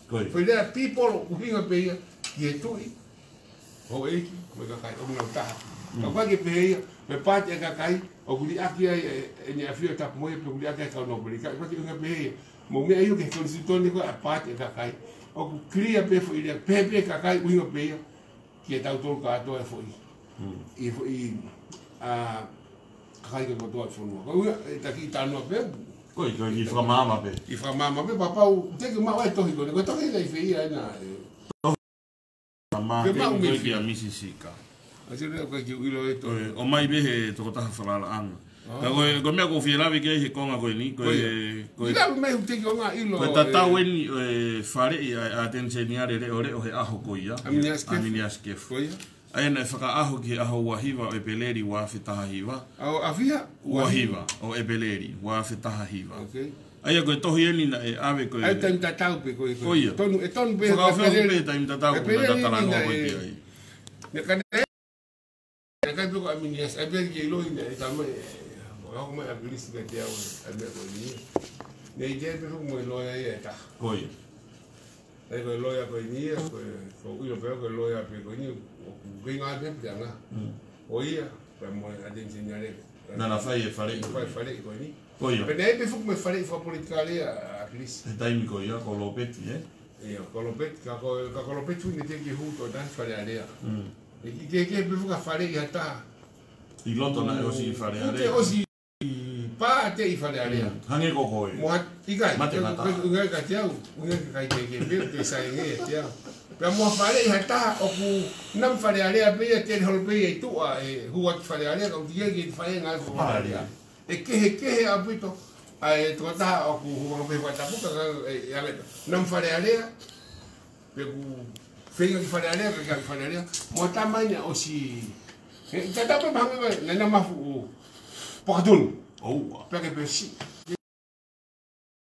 e people, o uhinga pe ia, ki he tui, ho eiki, moe kakai, o ngau taha. Ka whake pe ia, me pāti ai kakai, o kuri aki ai e ni awhio tapu moe, pe kuri aki ai kau no pere. Ka whake uhinga pe ia, mo me ayo ke konstitutone ko a pate kakai o cria pe fo ile pepe kakai uinga pe ki tau tol ka to e fo i a kakai ko to fo no ko ta ki ta no pe ko i fra mama pe papa u te ke ma wa to hi ko to ke dai fe ia na mama pe ki a Mississippi asi re ko ki uilo e to o mai be he to ta fra la anga. Ka ko me ko fiela vi ke he konga ko ni ko ila me te ko nga ilo ko tata wen fare a tensioniare re ore o he aho ko ia aminiaske foi ai na faka aho ki aho wahiva o epeleri wa fitaha hiva o afia wahiva o epeleri wa fitaha hiva okay ai ko to hieni na ave ko ai tan tatau pe ko tonu e tonu be ko pe tan tatau ko tatala no ko ai ne kan kan ko aminias ai be ki lo ina tamo ako mai aglis ka te au ame ko ni nei je pe mo loya e ta koi ai ko loya ko ni ko ilo pe ko loya pe ko ni o vinga de pianga o ia pe mo a de enseñare na fai fare ko ni koi pe nei pe fu me fare fo politicale a aglis e tai mi ko ia ko lopeti ko lopeti ka ko lopeti ni te ki huto dan fare area e ki ke pe fu ka fare ia ta i loto na o si fare area pa te i fale area hange ko koi mo ikai mate mata unga ka te au unga ka ke pe sai nge te au pe mo fale i hata o ku nam fale area pe te hol pe e tu a hua fale area ka ti ke fale ngai fo area e ke a pito ai to ta o ku hua pe wa ta puka ya nam fale area pe ku fenga ki fale area ka fale area mo ta mai o si ta ta pe bang na mafu pokatun oh peke pesi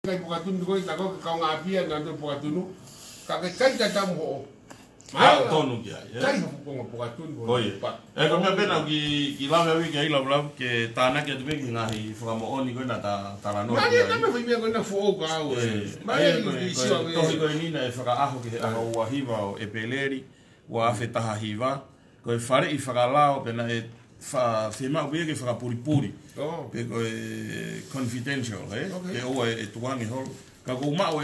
kai pokatun ko ta ko ka nga pia na do pokatun ka kai ta tam ho ah tonu kia kai ko pokatun ko e ko me pena ki la me ki la bla ke tana ke tu ki ngahi framo oni ko na ta la no ma ni ta me vi ko na fo ka o ma ni si o ko ni na fra aho ki aho wa hiva o epeleri wa fetaha hiva ko fare i fra lao pena fa fema we ke fra puri pe ko confidential ke o e tuani hol ka ko ma o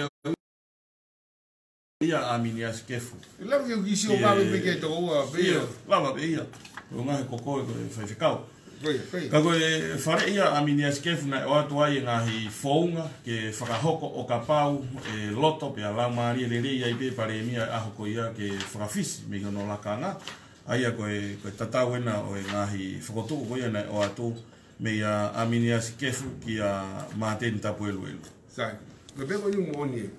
ia aminias kefu la que ki si o va be ke to o be la be ia o ma ko ko fa ficau ka ko fare ia aminias kefu na o atu ai nga hi founga ke fra hoko o kapau loto pe ala mari le ia pe pare mia a hoko ia ke fra fis me no la kana Aia koe tatau ena o ngahi whakotu koe ana o atu me ia aminia si kefu ki a māteni tapu elu. Sai. Ko beko ni moni.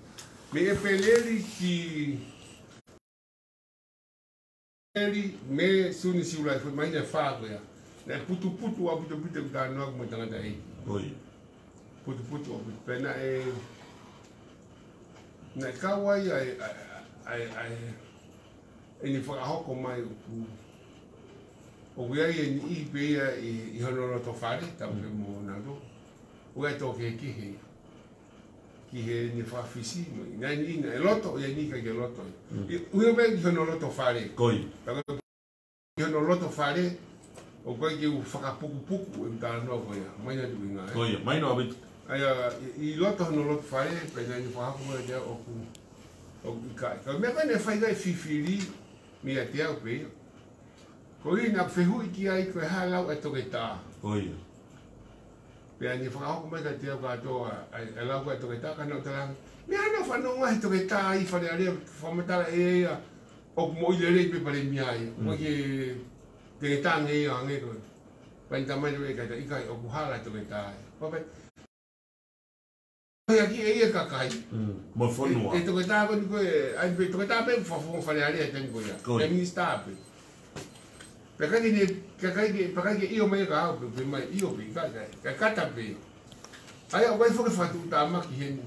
Me e peleri ki me suni si ulai foi mai na fa ko ya. Na putu a putu ka no mo tanga dai. Oi. Putu pena e na kawai ai ni fa hoko mai o ia i pe i hono to fare ta mo na do o e to ke ki he ni fa fisi na ni na loto ia ni ka ke loto o be ki hono to fare Koi. Ki hono loto fare o ko ki u fa puku e ta no ko ia mai na du nga Koi, mai no abit. ai i loto hono loto fare pe na ni fa ko ia o ka me ka ne fa ga fifili mi atia o pe ko ina fehu ki ai ko hala o to ta Koi. pe ani fa ko mai ka tia ka to ai ala ko to ta ka no ta mi ana fa no ai to ta ai fa le fa mata e o mo ile le pe pare mi ai mo ke ta nge ya nge ko pa ta mai le ka i ka o hala to ta pa pe aquí ella cacai. Mo fonua. E to ta ko ai pe to ta pe fa le ale ten ko ya. E mi sta pe. Perché perché io mai ga pe mai io pe ka ta pe. Ai o vai fo che fa tu ta ma ki hen.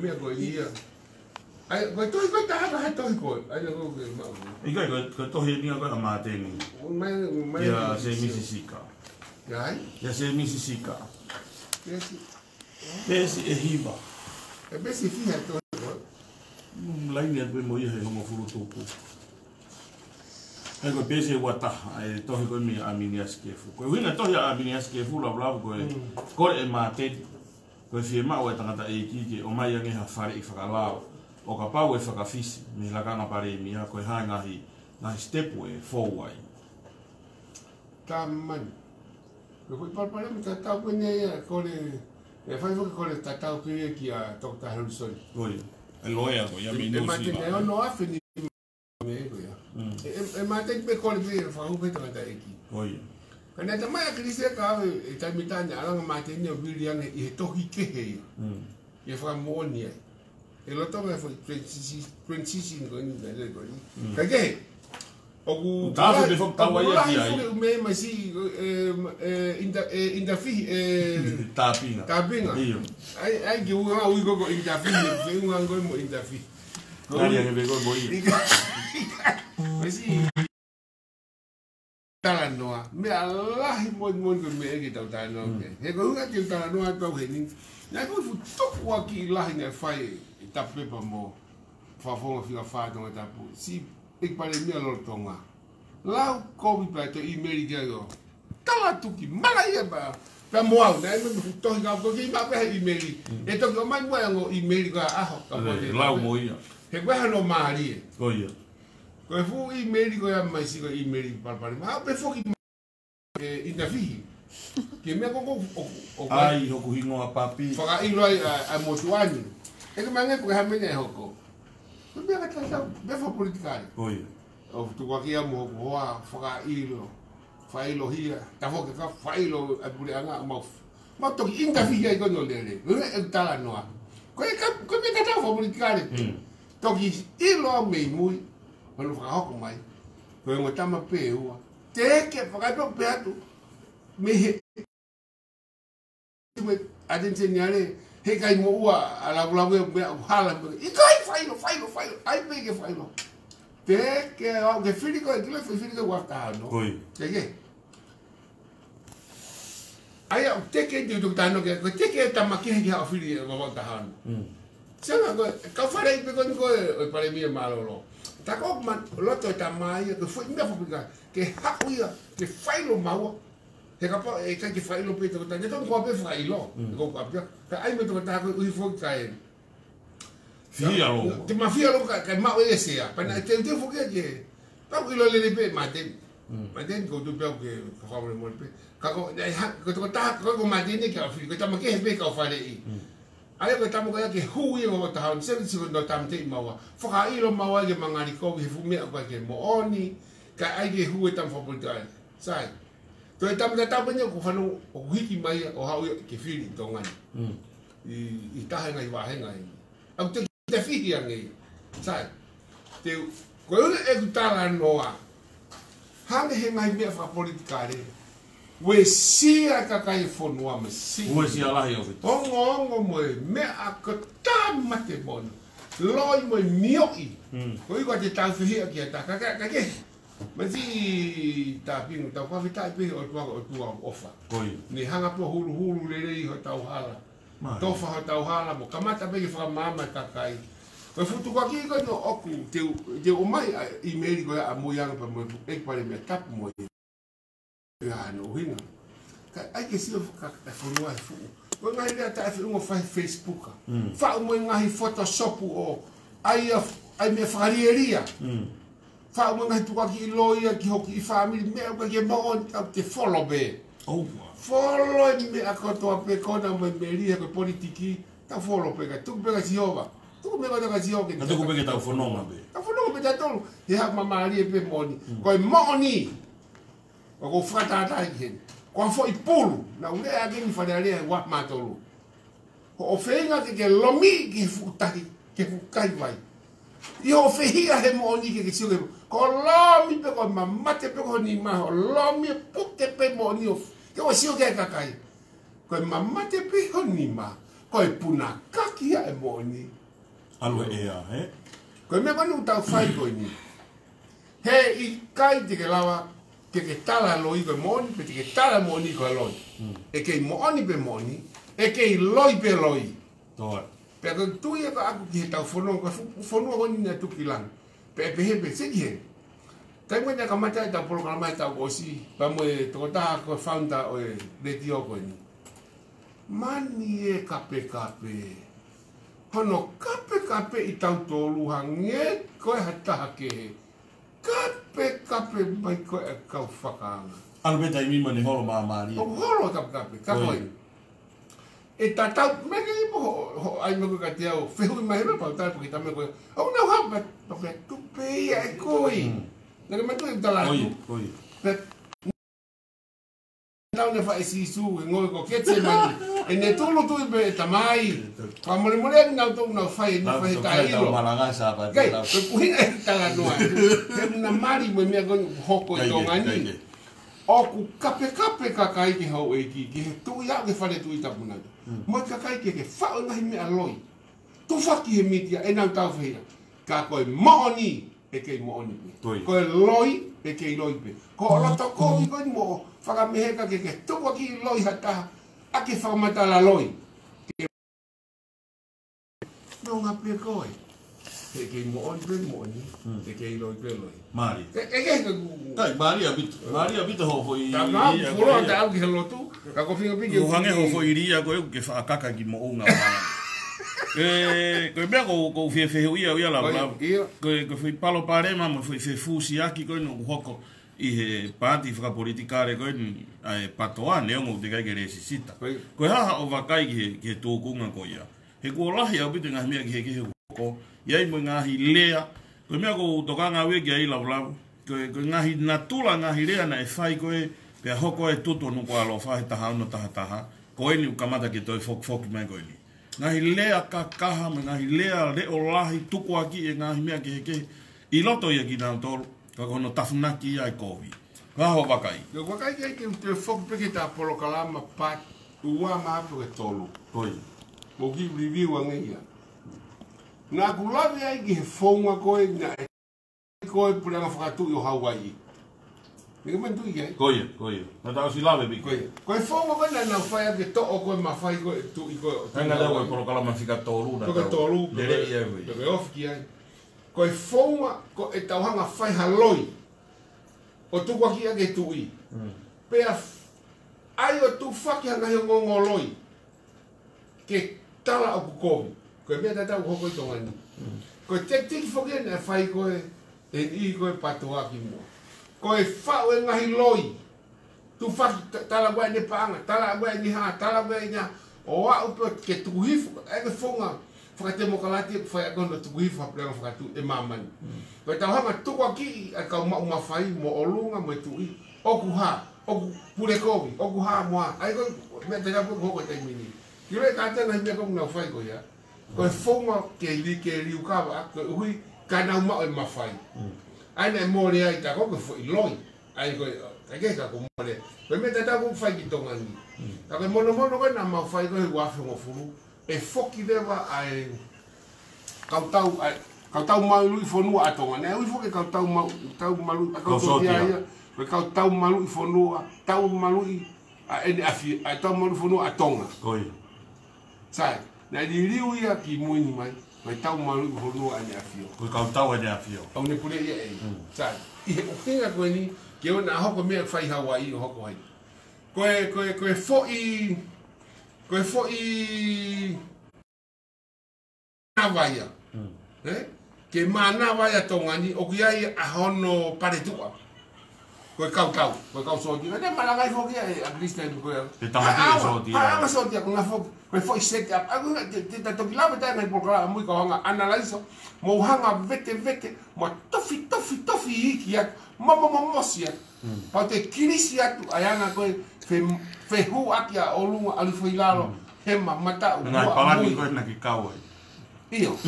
Me ko ia. Ai ko to ta ga to ko. Ai ko ma. Ika ko to he ni ko amateni. Mai Ya se misisika. Ai? Ya se misisika. Pesi. Pesi e hiva. E pesi fiha to. Laini atu mo ia he homo furu tupu. Ai ko pesi e wata ai tohi ko mi aminia skefu. Ko winga tohi aminia skefu la bla ko e mate ko fi ma o tangata e ki o mai nge ha fare i whakalao. O ka pau e whakafisi me la kanga pare mi ha ko hanga hi na step e forward. Taman. Ko pare mi ta ko ne ko le e fai ko le ta ko ki a Dr. Harrison. Oi. E loia ko ya mi no si. E no afini me ko ya. E mate pe ko le fa u pe ta ki. Oi. Kana ta mai krisia ka e ta mi ta nya ala mate ne William e to hi ke he. E fa mo ni. E lo to me foi princesi ko ni le ko ni. Ka ke o ta fe fo ta wa ya ai me ma si inda fi tapinga ai ge u go inda fi ge u ngo mo inda fi Ari que pegou boi. Mas si talanoa me alahi mo me ge ta no he go nga ki talanoa to he ni na ko fu to wa ki lahi na fai ta pepa mo fa fo fa to ta pu si ik pare mi alor tonga lau kobi pa to email go tala tuki mala ia ba pa moa na me to ga ko ki ma pa email e to go mai mo ngo email ga aho ka mo lau mo ia he gwa no mari ko ia ko fu email go ya mai si go email pa ma pe fo ki ina fi que me ko ai ho ku hingo a papi fa i lo a motuani e que mangai porque ha me ne hoko me ga ta be fo politicare ko ia o tu wa kia mo hoa fa ilo hia ta fo ka fa ilo a pure anga ma to inda fi ia go no lele e tala no ko me ka ta fo politicare to ki ilo me mui ma lo fa ho mai ko mo tama pe ua te ke fa ka pe atu me he a te segnale he kai mo ua ala bula me hala i kai fa ilo ai pe ke fa ilo te que o que filico e tu filico guarda no te que ai o te que tu tá no que te que tá maquia que o filico go guarda no se no ka fare pe con go para mí malo lo ta ko man lo to ta mai que foi me fa que hakuia que fai lo mau te ka pa e que fai lo pe to ta to ko pe fai lo ko pa ai me to ta ko i fo kai Fia lo. Te mafia lo ka ma e sea. Pana te fo que pa ko lo le pe maten. Maten ko tu pe que fa mo pe. Ka ko to ta ko maten que fi ko ta ma que pe ka fa le. Ai ko tamu ka ke hui o ta han se si no tam te mawa. Foka ilo mawa ke mangari ko ke fu me ko ke mo oni ka ai ke hui tam fo puta. Sai. To tam ta banyo ko fanu o hiki mai o hau ke fili to ngani. I ta ngai wa ngai. Au te fiki ngai. Sai. Te ko e ku tala noa. Hange he ngai me fa politika re. We sia ka kai fonua me si. We sia la yo fit. Ongo me a ka mate bon. Loi mo mioi. Ko i ko te tau fi ki ta ka ke. Ma si ta pinu ta ko vita pe o tua ofa. Koi. Ni hanga po hulu le ho tau hala. Tofa ho tau hala mo kamata pe fa mama ka kai. Ko futu ko ki ko no oku te o mai email ko a mo yang pa mo e pa me tap mo. Ya no hina. Ai que se ka fonua fu. Ko ngai le ta fu mo fa Facebook. Fa mo ngai Photoshop o ai me farieria. Fa mo ngai tu ki loia ki hoki family me ko ke mo te follow be. Oh. Follow me a ko to pe ko na mo meria ko politiki ta follow pe ka tu pe ka siova. Tu me ko ka siova ke. Tu ko pe ta fonoma be. Ta fonoma be ta tolu. Ya mama ri pe moni. Ko moni. Ko frata ta hen. Ko fo ipulu na ule a ke ni fa le wa matolu. Ko ofenga ke lomi ke futaki ke fukai vai. Io fehia he moni ke sile. Ko lomi pe ko mamate pe ko ni ma lomi puke pe moni of. Ke o sio ke kakai. Ko mamate pe ko ni ma. Ko puna kaki e moni. Alwe ea, he? Ko me manu tau fai ko ni. He I kai te ke lawa ke tala loi ko moni, pe ke tala moni ko loi. E ke moni pe moni, e ke loi pe loi. Toi. Pe ko tu ia ko aku ki tau fono ko fono ko ni na tu kilang. Pe he se ki. Tai mo na kamata ta programa ta osi, pa mo to ta ko founder o radio ko ni. Mani e kape. Hono kape I tau tolu hange ko hata ke. Kape mai ko e kau whakaanga. Albeta I mima ni holo maamari. O holo kape, kapoi. E ta tau, meke I mo ai mo ka te au, whehui mai me pau tai puki tame koe. Au nau hapa, pape, tupe ia e koi. Nere matu I tala tu. Koi. Nau ne wha e sisu, e ngoi ko ketse mani. E ne tulu tu I be e tamai. Ka mole nau tu nau whai, ni whai ta ilo. Malangasa pa. Kei, koe puhina e tala noa. He na mari mo mea goni hoko I tō ngani. Oku kape kakai ke hau e ki he tu ia ke whare tu I tapuna. Moi kakai ke whao ngahi mea loi. Tu whaki he mitia e nau tau whahia. Ka koe mooni e kei mooni pe. Koe loi e kei loi pe. Ko roto kohi koe mo whakameheka ke tuwa ki loi hata a ke whakamatala loi. No ngā pe koe. E kei mooni pe mooni. E kei loi pe loi. Mari. E kei Kai, Mari abito ho foi. Ta ngā puro te au ki he lotu. Ka ko whinga piki. Ko hange ho foi iria ko ke whaakaka ki mo unga wana. Ko mea ko fie ia la la. Ko foi palo parema mo foi fusi aki ko no hoko I he parti fra politikare ko ni ai patoa ne mo te kai ke resisita. Ko ha o vakai ki to kunga ko ia. He ko lahi au bito ngah mea ki he ko. Ia mo ngahi lea. Ko mea ko toka ngā we ki ai la. Ko ngahi natula ngahi lea na e whai koe pe hoko e tuto no ko alo whahe taha no taha ko e ni ukamata ki toi foki mai koe ni ngahi lea kakaha me ngahi lea leo lahi tuku aki e ngahi mea ki heke I loto ia ki nao tolu ka kono tafunaki ia I kovi ka ho wakai Wakai ki te foki peke ta polo kalama pat ua maapu e tolu koi mo ki review angeia na kulavi ai ki he whaunga koe na koe pura nga whakatu I o Hawaii. Nika man tui kai? Koe. Na tau si lawe bi. Koe whaunga koe na whai ake to'o koe ma whai koe tui koe. Tanga lau e poro kalama whika tōru na Toka tōru. Lere I ewe. Toka ofiki ai. Koe whaunga ko e tauhanga whai haloi. O tuku aki ake tui. Pea ai o tu whaki hanga heo ngongoloi. Ke tala o kukovi. Koe mea tatau hoko I tongani. Koe te tiki whoki na whai koe e I koe patoa ki mua. Koe whao e ngahi loi. Tu whaki tala koe ne paanga, tala koe ni haa, tala koe ni haa. o a upe ke tuhifu e ke fonga whakatemo kalati e whai akona tuhifu haprenga whakatu e mamani koe tau hanga tukwa ki a kau mawhai mo olunga mo tui oku ha oku purekowi oku ha moa ai koe me te rapu hoko te mini ki rei tātena himea kong nau whai koe ya koe fonga ke liu kawa koe uhui ka nau mao e mawhai aina e mōre ai tā koe fo i loi ai koe kai ka ko mōre koe me te tapu whai ki tonga ni ka koe mono koe nā mau whai koe wafe ngofuru e foki lewa ai kautau malu i fonua atonga ne ui foki kautau malu koe kautau malu i fonua tau malu i a ene afi a tau malu fonua atonga Koe. sai na liu ia ki muini mai koe tau malu i fonua ene afio Koe kautau ene afio. au ne pule ia e sai i he ukinga koe ni ke ona hoko mea whai Hawaii o hoko hai koe fo i Navaia ke mana vai atongani o ki ai a hono paretua koe kau soti ne mala vai foki ai a Christian koe Te tamati soti. Ah soti ko na fo koe set up aku te toki lava ta ngai programa muy ko hanga analyze mo hanga vete mo tofi iki ya mo sia pa te kirisi atu ayanga koe fe hu akia olunga ali foi lalo hema mata u Ngai palaki koe na ki kau ai. Io.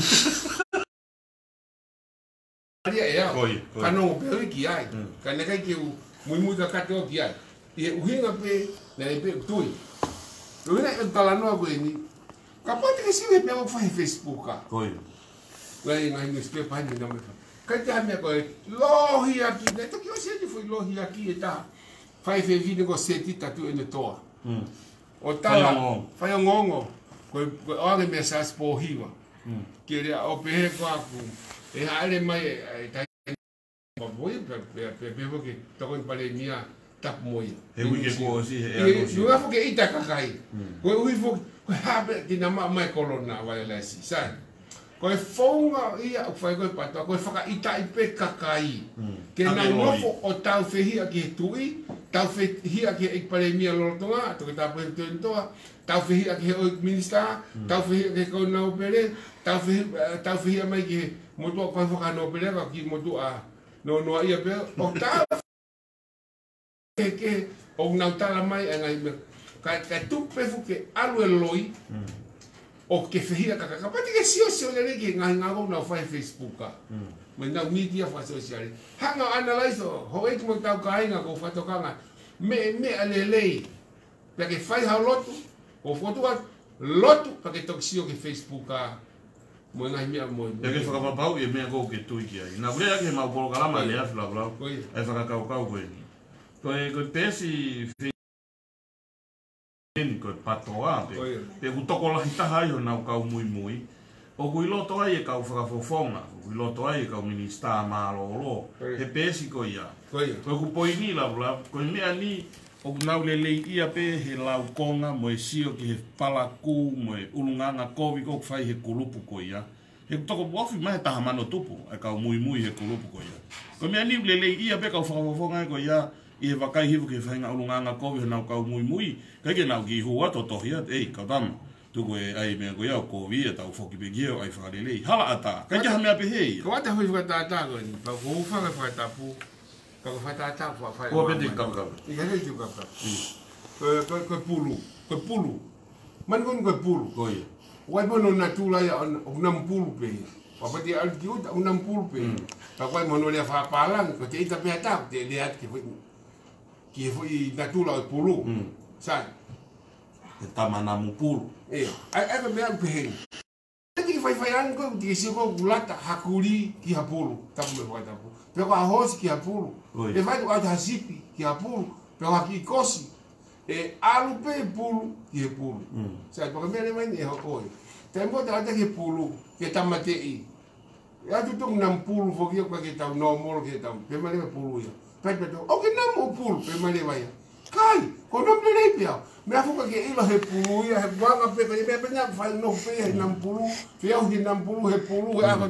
Ia Koe. kano pe ki ai. Kana kai ki muy ka kato ki ai. E uhinga pe na pe tui. Uhinga e talano ko ni. Kapati ke siwe pe mo fai Facebook ka. Koe. Lai ngai ni spe pa ni na me. Kai te me ko lohi aki. Ne to ki o se foi lohi aki e ta. Fai fe video ko seti tatu ene toa. O tala fai ngongo. Ko ore message po hiwa. Que o pe ko aku e hale mai tai moi pe que to con pandemia tap moi E ui ke ko si e e eu fo que ita kakai ko ui fo ko habe di na mai corona vai lá si sai ko e fonga ia fai ko pa to ko fa ita i pe kakai que na novo o tau fehi aki tui tau fehi aki e pandemia lo tonga to que ta pe toa tau fehi aki o minister tau fehi aki ko na opere tau fehi mai ki motu ko fa no opere ki motu a no ia pe o tau que o na tala mai ngai ka tu pe fu que alu eloi o que fehi ka pati que si o se le que ngai ngago na fa Facebook ka me na media fa social hanga analyze ho e mo tau ka inga ko fa to kanga me alelei porque faz a loto o foto loto porque toxio que Facebook ka mo ngai mia mo e ke whakapapau e mea kou ke tui ki ai. Nā urea ke mau polo kalama le afi lau lau. E whakakau koe ni. Koe pēsi whini koe patoa pe. Pe kutoko lahi taha i ho nau kau mui. O kui loto ai e kau whakafofonga. Kui loto ai e kau minister maalolo. He pēsi koe ia. Koe kupoi ni lau lau. Koe mea ni o nau lelei ia pe he lau konga mo e sio ki he palaku mo e ulunganga kovi ko fai he kulupu ko ia he toko bofi mai taha mano tupu e kau mui he kulupu ko ia ko mea ni lelei ia pe kau whakafofonga ko ia i he wakai hivu ke whainga ulunganga kovi he nau kau mui kai ke nau ki hua to tohia ei kau tama tuku e ai mea ko ia o kovi e tau whoki pe gio ai whakalelei hala ata kai ke hamea pe hei ko ata hui whakatata ko ni pa ko whakatapu Kalau fata tak buat fai. Ko penting kap. Iya ni juga kap. Ke pulu. Man kon ke pulu. Ko ia. Wai bono natula ya 60 pe. Apa dia al kiu 60 pe. Pa wai mono le fa palang ko te ita pe ata te lihat ki foi natula pulu. Sai. Te tamanamu pulu. Ai me pe. Jadi fai ang ko di siko gulata hakuri ki hapulu. Tapu me fa tapu. Pero a hosi ki hapulu. E vai do alto hasipi ki hapulu. Pero aqui kosi. E alu pe pulu ki hapulu. Sai porque me mai e hokoi. Tempo da ki pulu ki tamatei. Ya tu tung nam pulu foki ko ki tau normal ki tau. Pe mai pulu ya. Pe o que nam pulu pe mai vai. Kai, ko no me pia. Me afuka ke ilo he pulu ya he banga pe pe me nya fai no pe nam pulu. Fe au ki nam pulu he pulu ya ko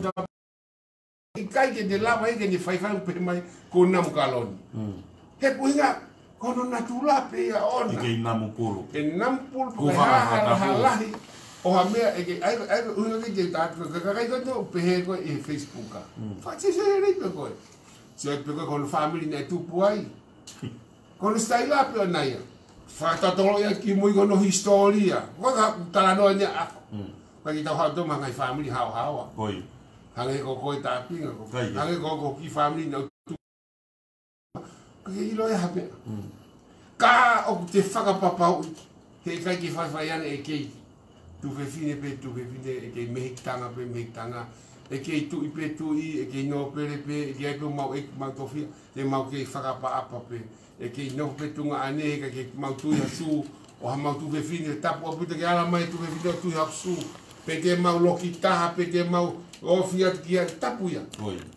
kai ke de lava que ni fai pe mai ko nam kalon. He puinga ko Ono na tulape ia ona. Ike namu pulu. E nampul Ku pe halahi. O ha mea e ai uno ke te tatu ka kai ko pe ko e Facebook ka. Fa se re pe ko. Se pe ko con family na tu puai. Con stai là pe na ia. Fa ta tolo ia ki moi no historia. Ko ka tala no nya. Pa ki ta ha do ma kai family ha. Oi. Hange ko ta pinga ko. Hange ko ki family na tu. Ke ilo ia ha pe. Ka o te whakapapau he kai ki whaiwhai ana e kei tu whewhine pe tu whewhine e kei mehitanga pe mehitanga e kei tu i pe tu i e kei no pere pe e kei pe mau e mau tofia te mau kei whakapa apa pe e kei no pe tunga ane e kei mau tu i hasu o ha mau tu whewhine tapu aputa ke ala mai tu whewhine tu i hasu pe te mau loki taha pe te mau ofia ki a tapu ia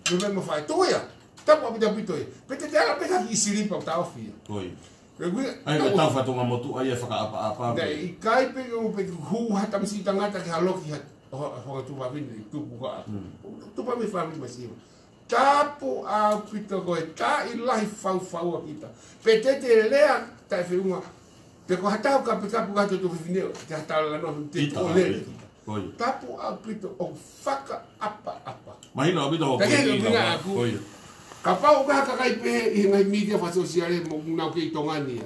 tu me mo whai tu ia tapu aputa pito ia pe te ala pe haki isiripa o ta ofia ai ko tau fatonga motu ai fa apa dai kai pe o pe hu hata msi tangata ke haloki hat ho tu va vini tu buka tu pa me family masi tapu a pito ko ta i life fau kita pe te lea ta fe uma pe ko hata ka pe tapu ka tu vini te hata la no te ole tapu a pito o faka apa mai no pito ko ka pau ka kai pe i ngai media fa sociale mo na ke tongania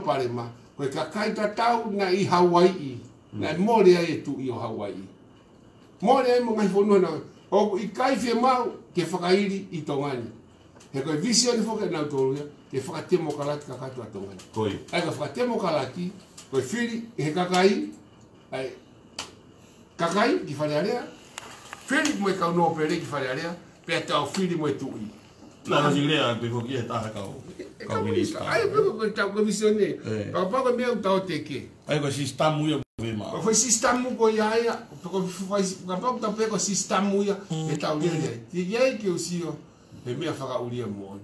pare ma ko ka kai ta tau na i Hawaii na mole ai tu i Hawaii mole ai mo ngai fono na o i kai fe mau ke whakairi i tongani he ko vision fo ke na toria ke whakatemo kalati ka katu a tongani koi ai ka whakatemo kalati ko fili he kakai ai kakai ki whalearea fili mo ka no pere ki whalearea pe tau fili mo tu i na zinglea pe ko ki ta ka ka ministra ai pe ko tau ko visione pa pa ko me tau te ke ai ko sistema yo vema ko foi sistema ko ya ko foi ka pa ta pe ko sistema ya e tau le ti ye ke usio e me fa ka ulia mo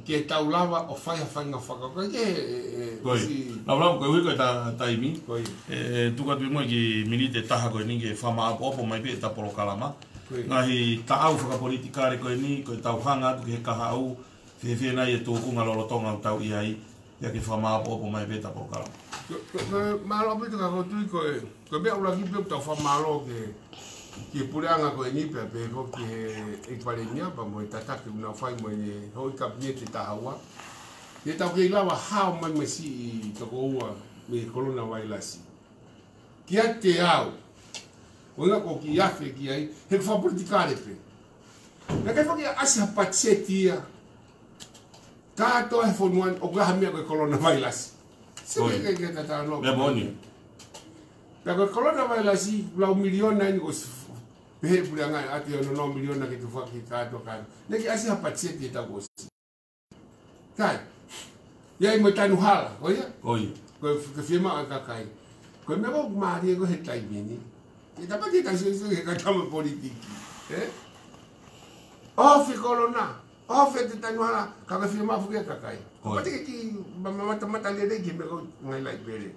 ke tau lava o fai nga fa ko ke na bla ko ko ta imi tu ka tu mo ki milite ta ko ni ke fa ma opo mai pe ta por kalama ngahi tau whaka politikare koe ni, koe tau hanga atu ki he kaha au, whewhe nei e tōkunga lolotonga o tau iai, ia ki whamaapo opo mai peta porokara. Malo pita ka kotui koe mea ula ki peo tau whamalo ki pureanga koe ni pia pe ko ki he pare niapa mo e tataki una whai mo e hoi kabinete tahaua. E tau ki lawa hao mai mesi i toko ua me kolona wailasi. Ki a te au, Oinga ko ki afe ki ai, he kwa politikare pe. Na kai whaki asi hapatse ia. Tātou he whonuan o gaha mea koe coronavirus. Sime kai ke tata no. Mea boni. Pea koe coronavirus lau miliona ni ko pehe puli angai ati ono no miliona ke tu whaki tātou kāna. Neki asi hapatse ia tau kosi. Kai. Iai mo tanu hala, oia? Oi. Koe whiema a kakai. Koe mea ko maari e ko he taimini. E tapa ke kasi ke katama politiki. Ofi corona. Ofi te tanu hala ka ka firma fu ke kakai. Pati ke ki mata lele ki me ko ngai lai pere.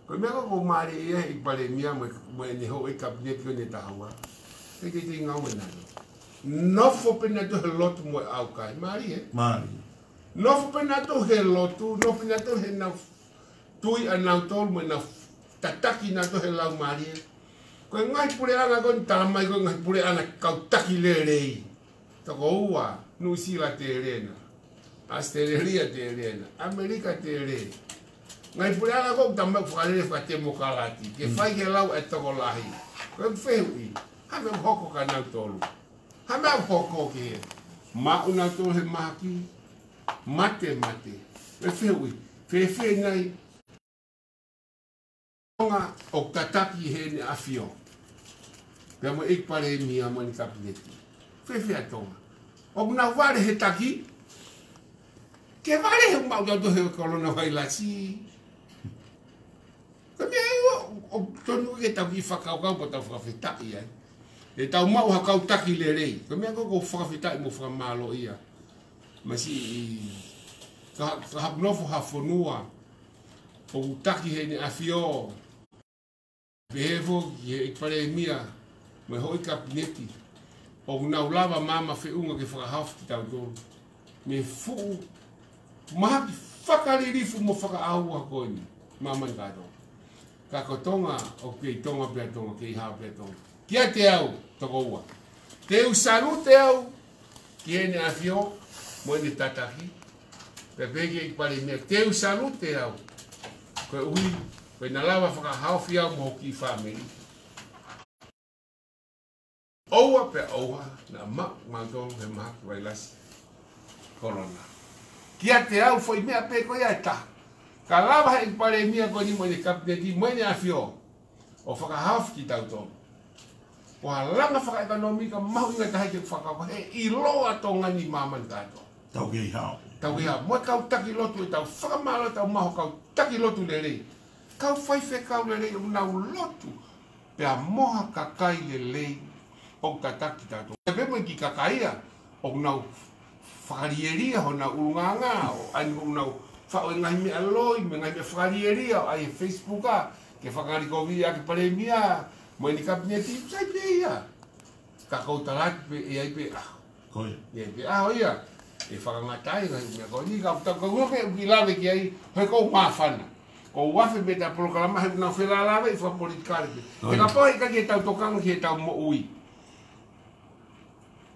Ko me ko mari e i pare mia mo ni ho e cabinet ko ne tawa. Ke te ngau na. No fo pena to lot mo au kai mari e. Mari. No fo pena to he lotu, no pena to he na tui ana tol mo na tataki na to he lau mari. Ko ngai pure ana ko tamai ko ngai pure ana kau taki lelei. Toko ua New Zealand te rena. Australia te rena. Amerika te rena. Ngai pure ana ko tamai fale fa te mokalati. Ke fai ke lau e toko lahi. Ko feui. Ha me hoko ka na tolu. Ha me hoko ke. Ma una to he maki. Mate. E feui. Fe nai. O tataki he ni afio. Pea mo ik pare mia mo ni kabineti. Fefe atonga. O na wale he taki. Ke wale he mau do he corona vailasi. Ka me o tonu ke taki whakau po tau whakawhita ia. E tau mau hakau taki le rei. Ka me ko whakawhita i mo whakamalo ia. Masi ka hapnofo hafonua. O taki he ni afio. Behevo ye pare mia me hoi kabineti o na ulava mama fe unga ke whakahawh ki tau tōru me fu Maha ki whakaririfu mo whakaahua koe ni. Maman kato. Ka ko tonga o kei tonga pia tonga, kei hao pia tonga. Kia te au, toko ua. Te usanu te au, ki ene awhio, mo ene tataki. Pe peke i pare mea, te usanu te au. Koe ui, koe na lawa whakahao whiau mo ki whameri. Oua pe oua, na mak mantonga he mahaki wailasi. Korona. Kia te au foi mea pe koe ai ta. Ka lawa he pare mea koe ni mo ene kapiteti, mo ene awhio. O whakahao ki tau tonga. O halanga whakaekonomika mahu inga tahi ke whakawa he i loa tonga ni maman kato. Tau kei hao. Tau ia, mo kau taki lotu e tau whakamalo tau maho kau taki lotu le rei. Kau whaife kau le rei o nau lotu. Pea moha kakai le rei o ka taki tato. E pemo ki kakaia o nau whakarieria ho nau urunganga o ani o nau whao e ngai mea loi me ngai mea whakarieria o ai Facebooka ke whakariko via ke paremia mo ni kabineti sai pe ia. Ka kau talaki pe e ai pe ah. Koe. E pe ah ia. E whakangatai ka mea ko ni ka utaka uke uki lawe ki ai hoi kou mawhana. Ko wafe me ta proklama he na whela lawe i whapolitikare pe. Te ka pohi ka ki e tau tokanga ki e tau mo ui.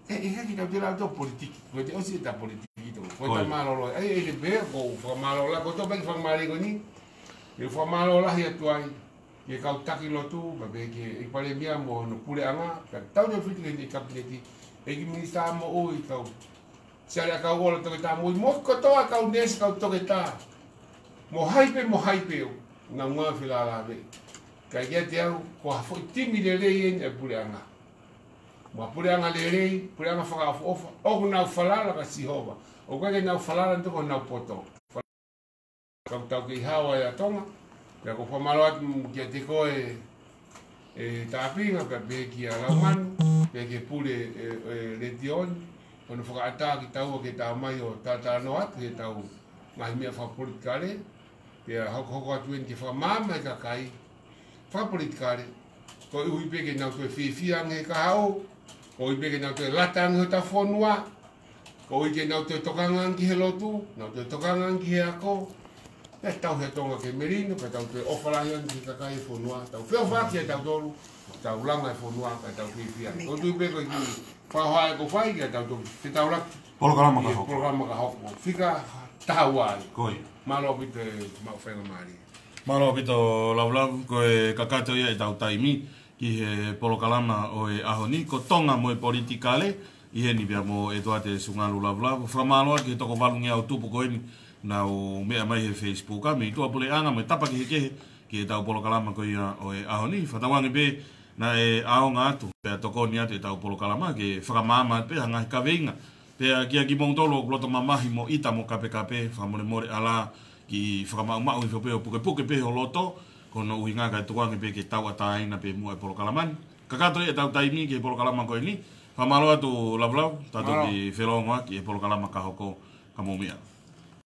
E ka ki tau te lau tau politiki. Ko te osi e ta politiki tau. Ko ta malolo. E le bea ko whakamalola. Ko topa ki whakamari ko ni. E whakamalola hi atuai. Ki e kau taki lotu. Babe ki e pare mea mo no pule anga. Ka tau ne whiti ke ni kabineti. E ki minista mo ui tau. Siare kau ola toke tā mui, mo kotoa kau nesi kau toke tā. Mo haipe o, ngā ngā whila lawe. Ka ia te au, ko hafoi timi le rei eni e pureanga. Mo pureanga le rei, pureanga whakaafu ofa, oku nau whalala ka sihova. O kake nau whalala ntoko nau poto. Kau tau ki hawa e atonga, pia ko whamalo atu kia te koe e tāpinga, pia pe ki a laumanu, pia ke pule le tioni. Ono whakaata ki tau ke tā mai o tātā no atu he tau ngahi mea whapolitikare. Pea hoko atu eni ke whamama e kakai. Whapolitikare. Ko ui peke nau tue whiwhiang he kahao. Ko ui peke nau tue latang he ta whonua. Ko ui ke nau tue tokangang ki he lotu. Nau tue tokangang ki he ako. Pea tau he tonga ke merino. Pea tau tue ofalahian ki kakai he whonua. Tau whiawhaki e tau toru. Tau langa e whonua ka tau whiwhiang. Ko tui peke ki whahai ko whai kia tau toki, te tau rak. Polokalama ka hoko. Polokalama ka hoko. Whika tahawai. Koi. Malo pito mau whenga maari. Malo pito laulau ko e kakato ia e tau taimi ki he polokalama o e ahoni ko tonga mo e politikale i he ni pia mo e toate sungalu laulau. Whamaloa ki he toko valungi au tupu ko eni na o mea mai he Facebooka me i tua pule anga mo e tapa ki he kehe ki he tau polokalama ko ia o e ahoni. Whatawangi pe na e aonga atu, pea toko ni atu e tau polokalama, ke whakamama pe hangahi ka veinga. Pea kia ki mongtolo o kloto mamahi mo ita mo kape kape, whamore more ala ki whakamau i whapeo puke puke pe o loto, kono ui ngā kai tukuangi pe ke tau ataina pe mua e polokalamani. Kakato e tau taimi ki e polokalama koe ni, whamalo atu lavlau, tato ki whelongoa ki e polokalama ka hoko ka momia.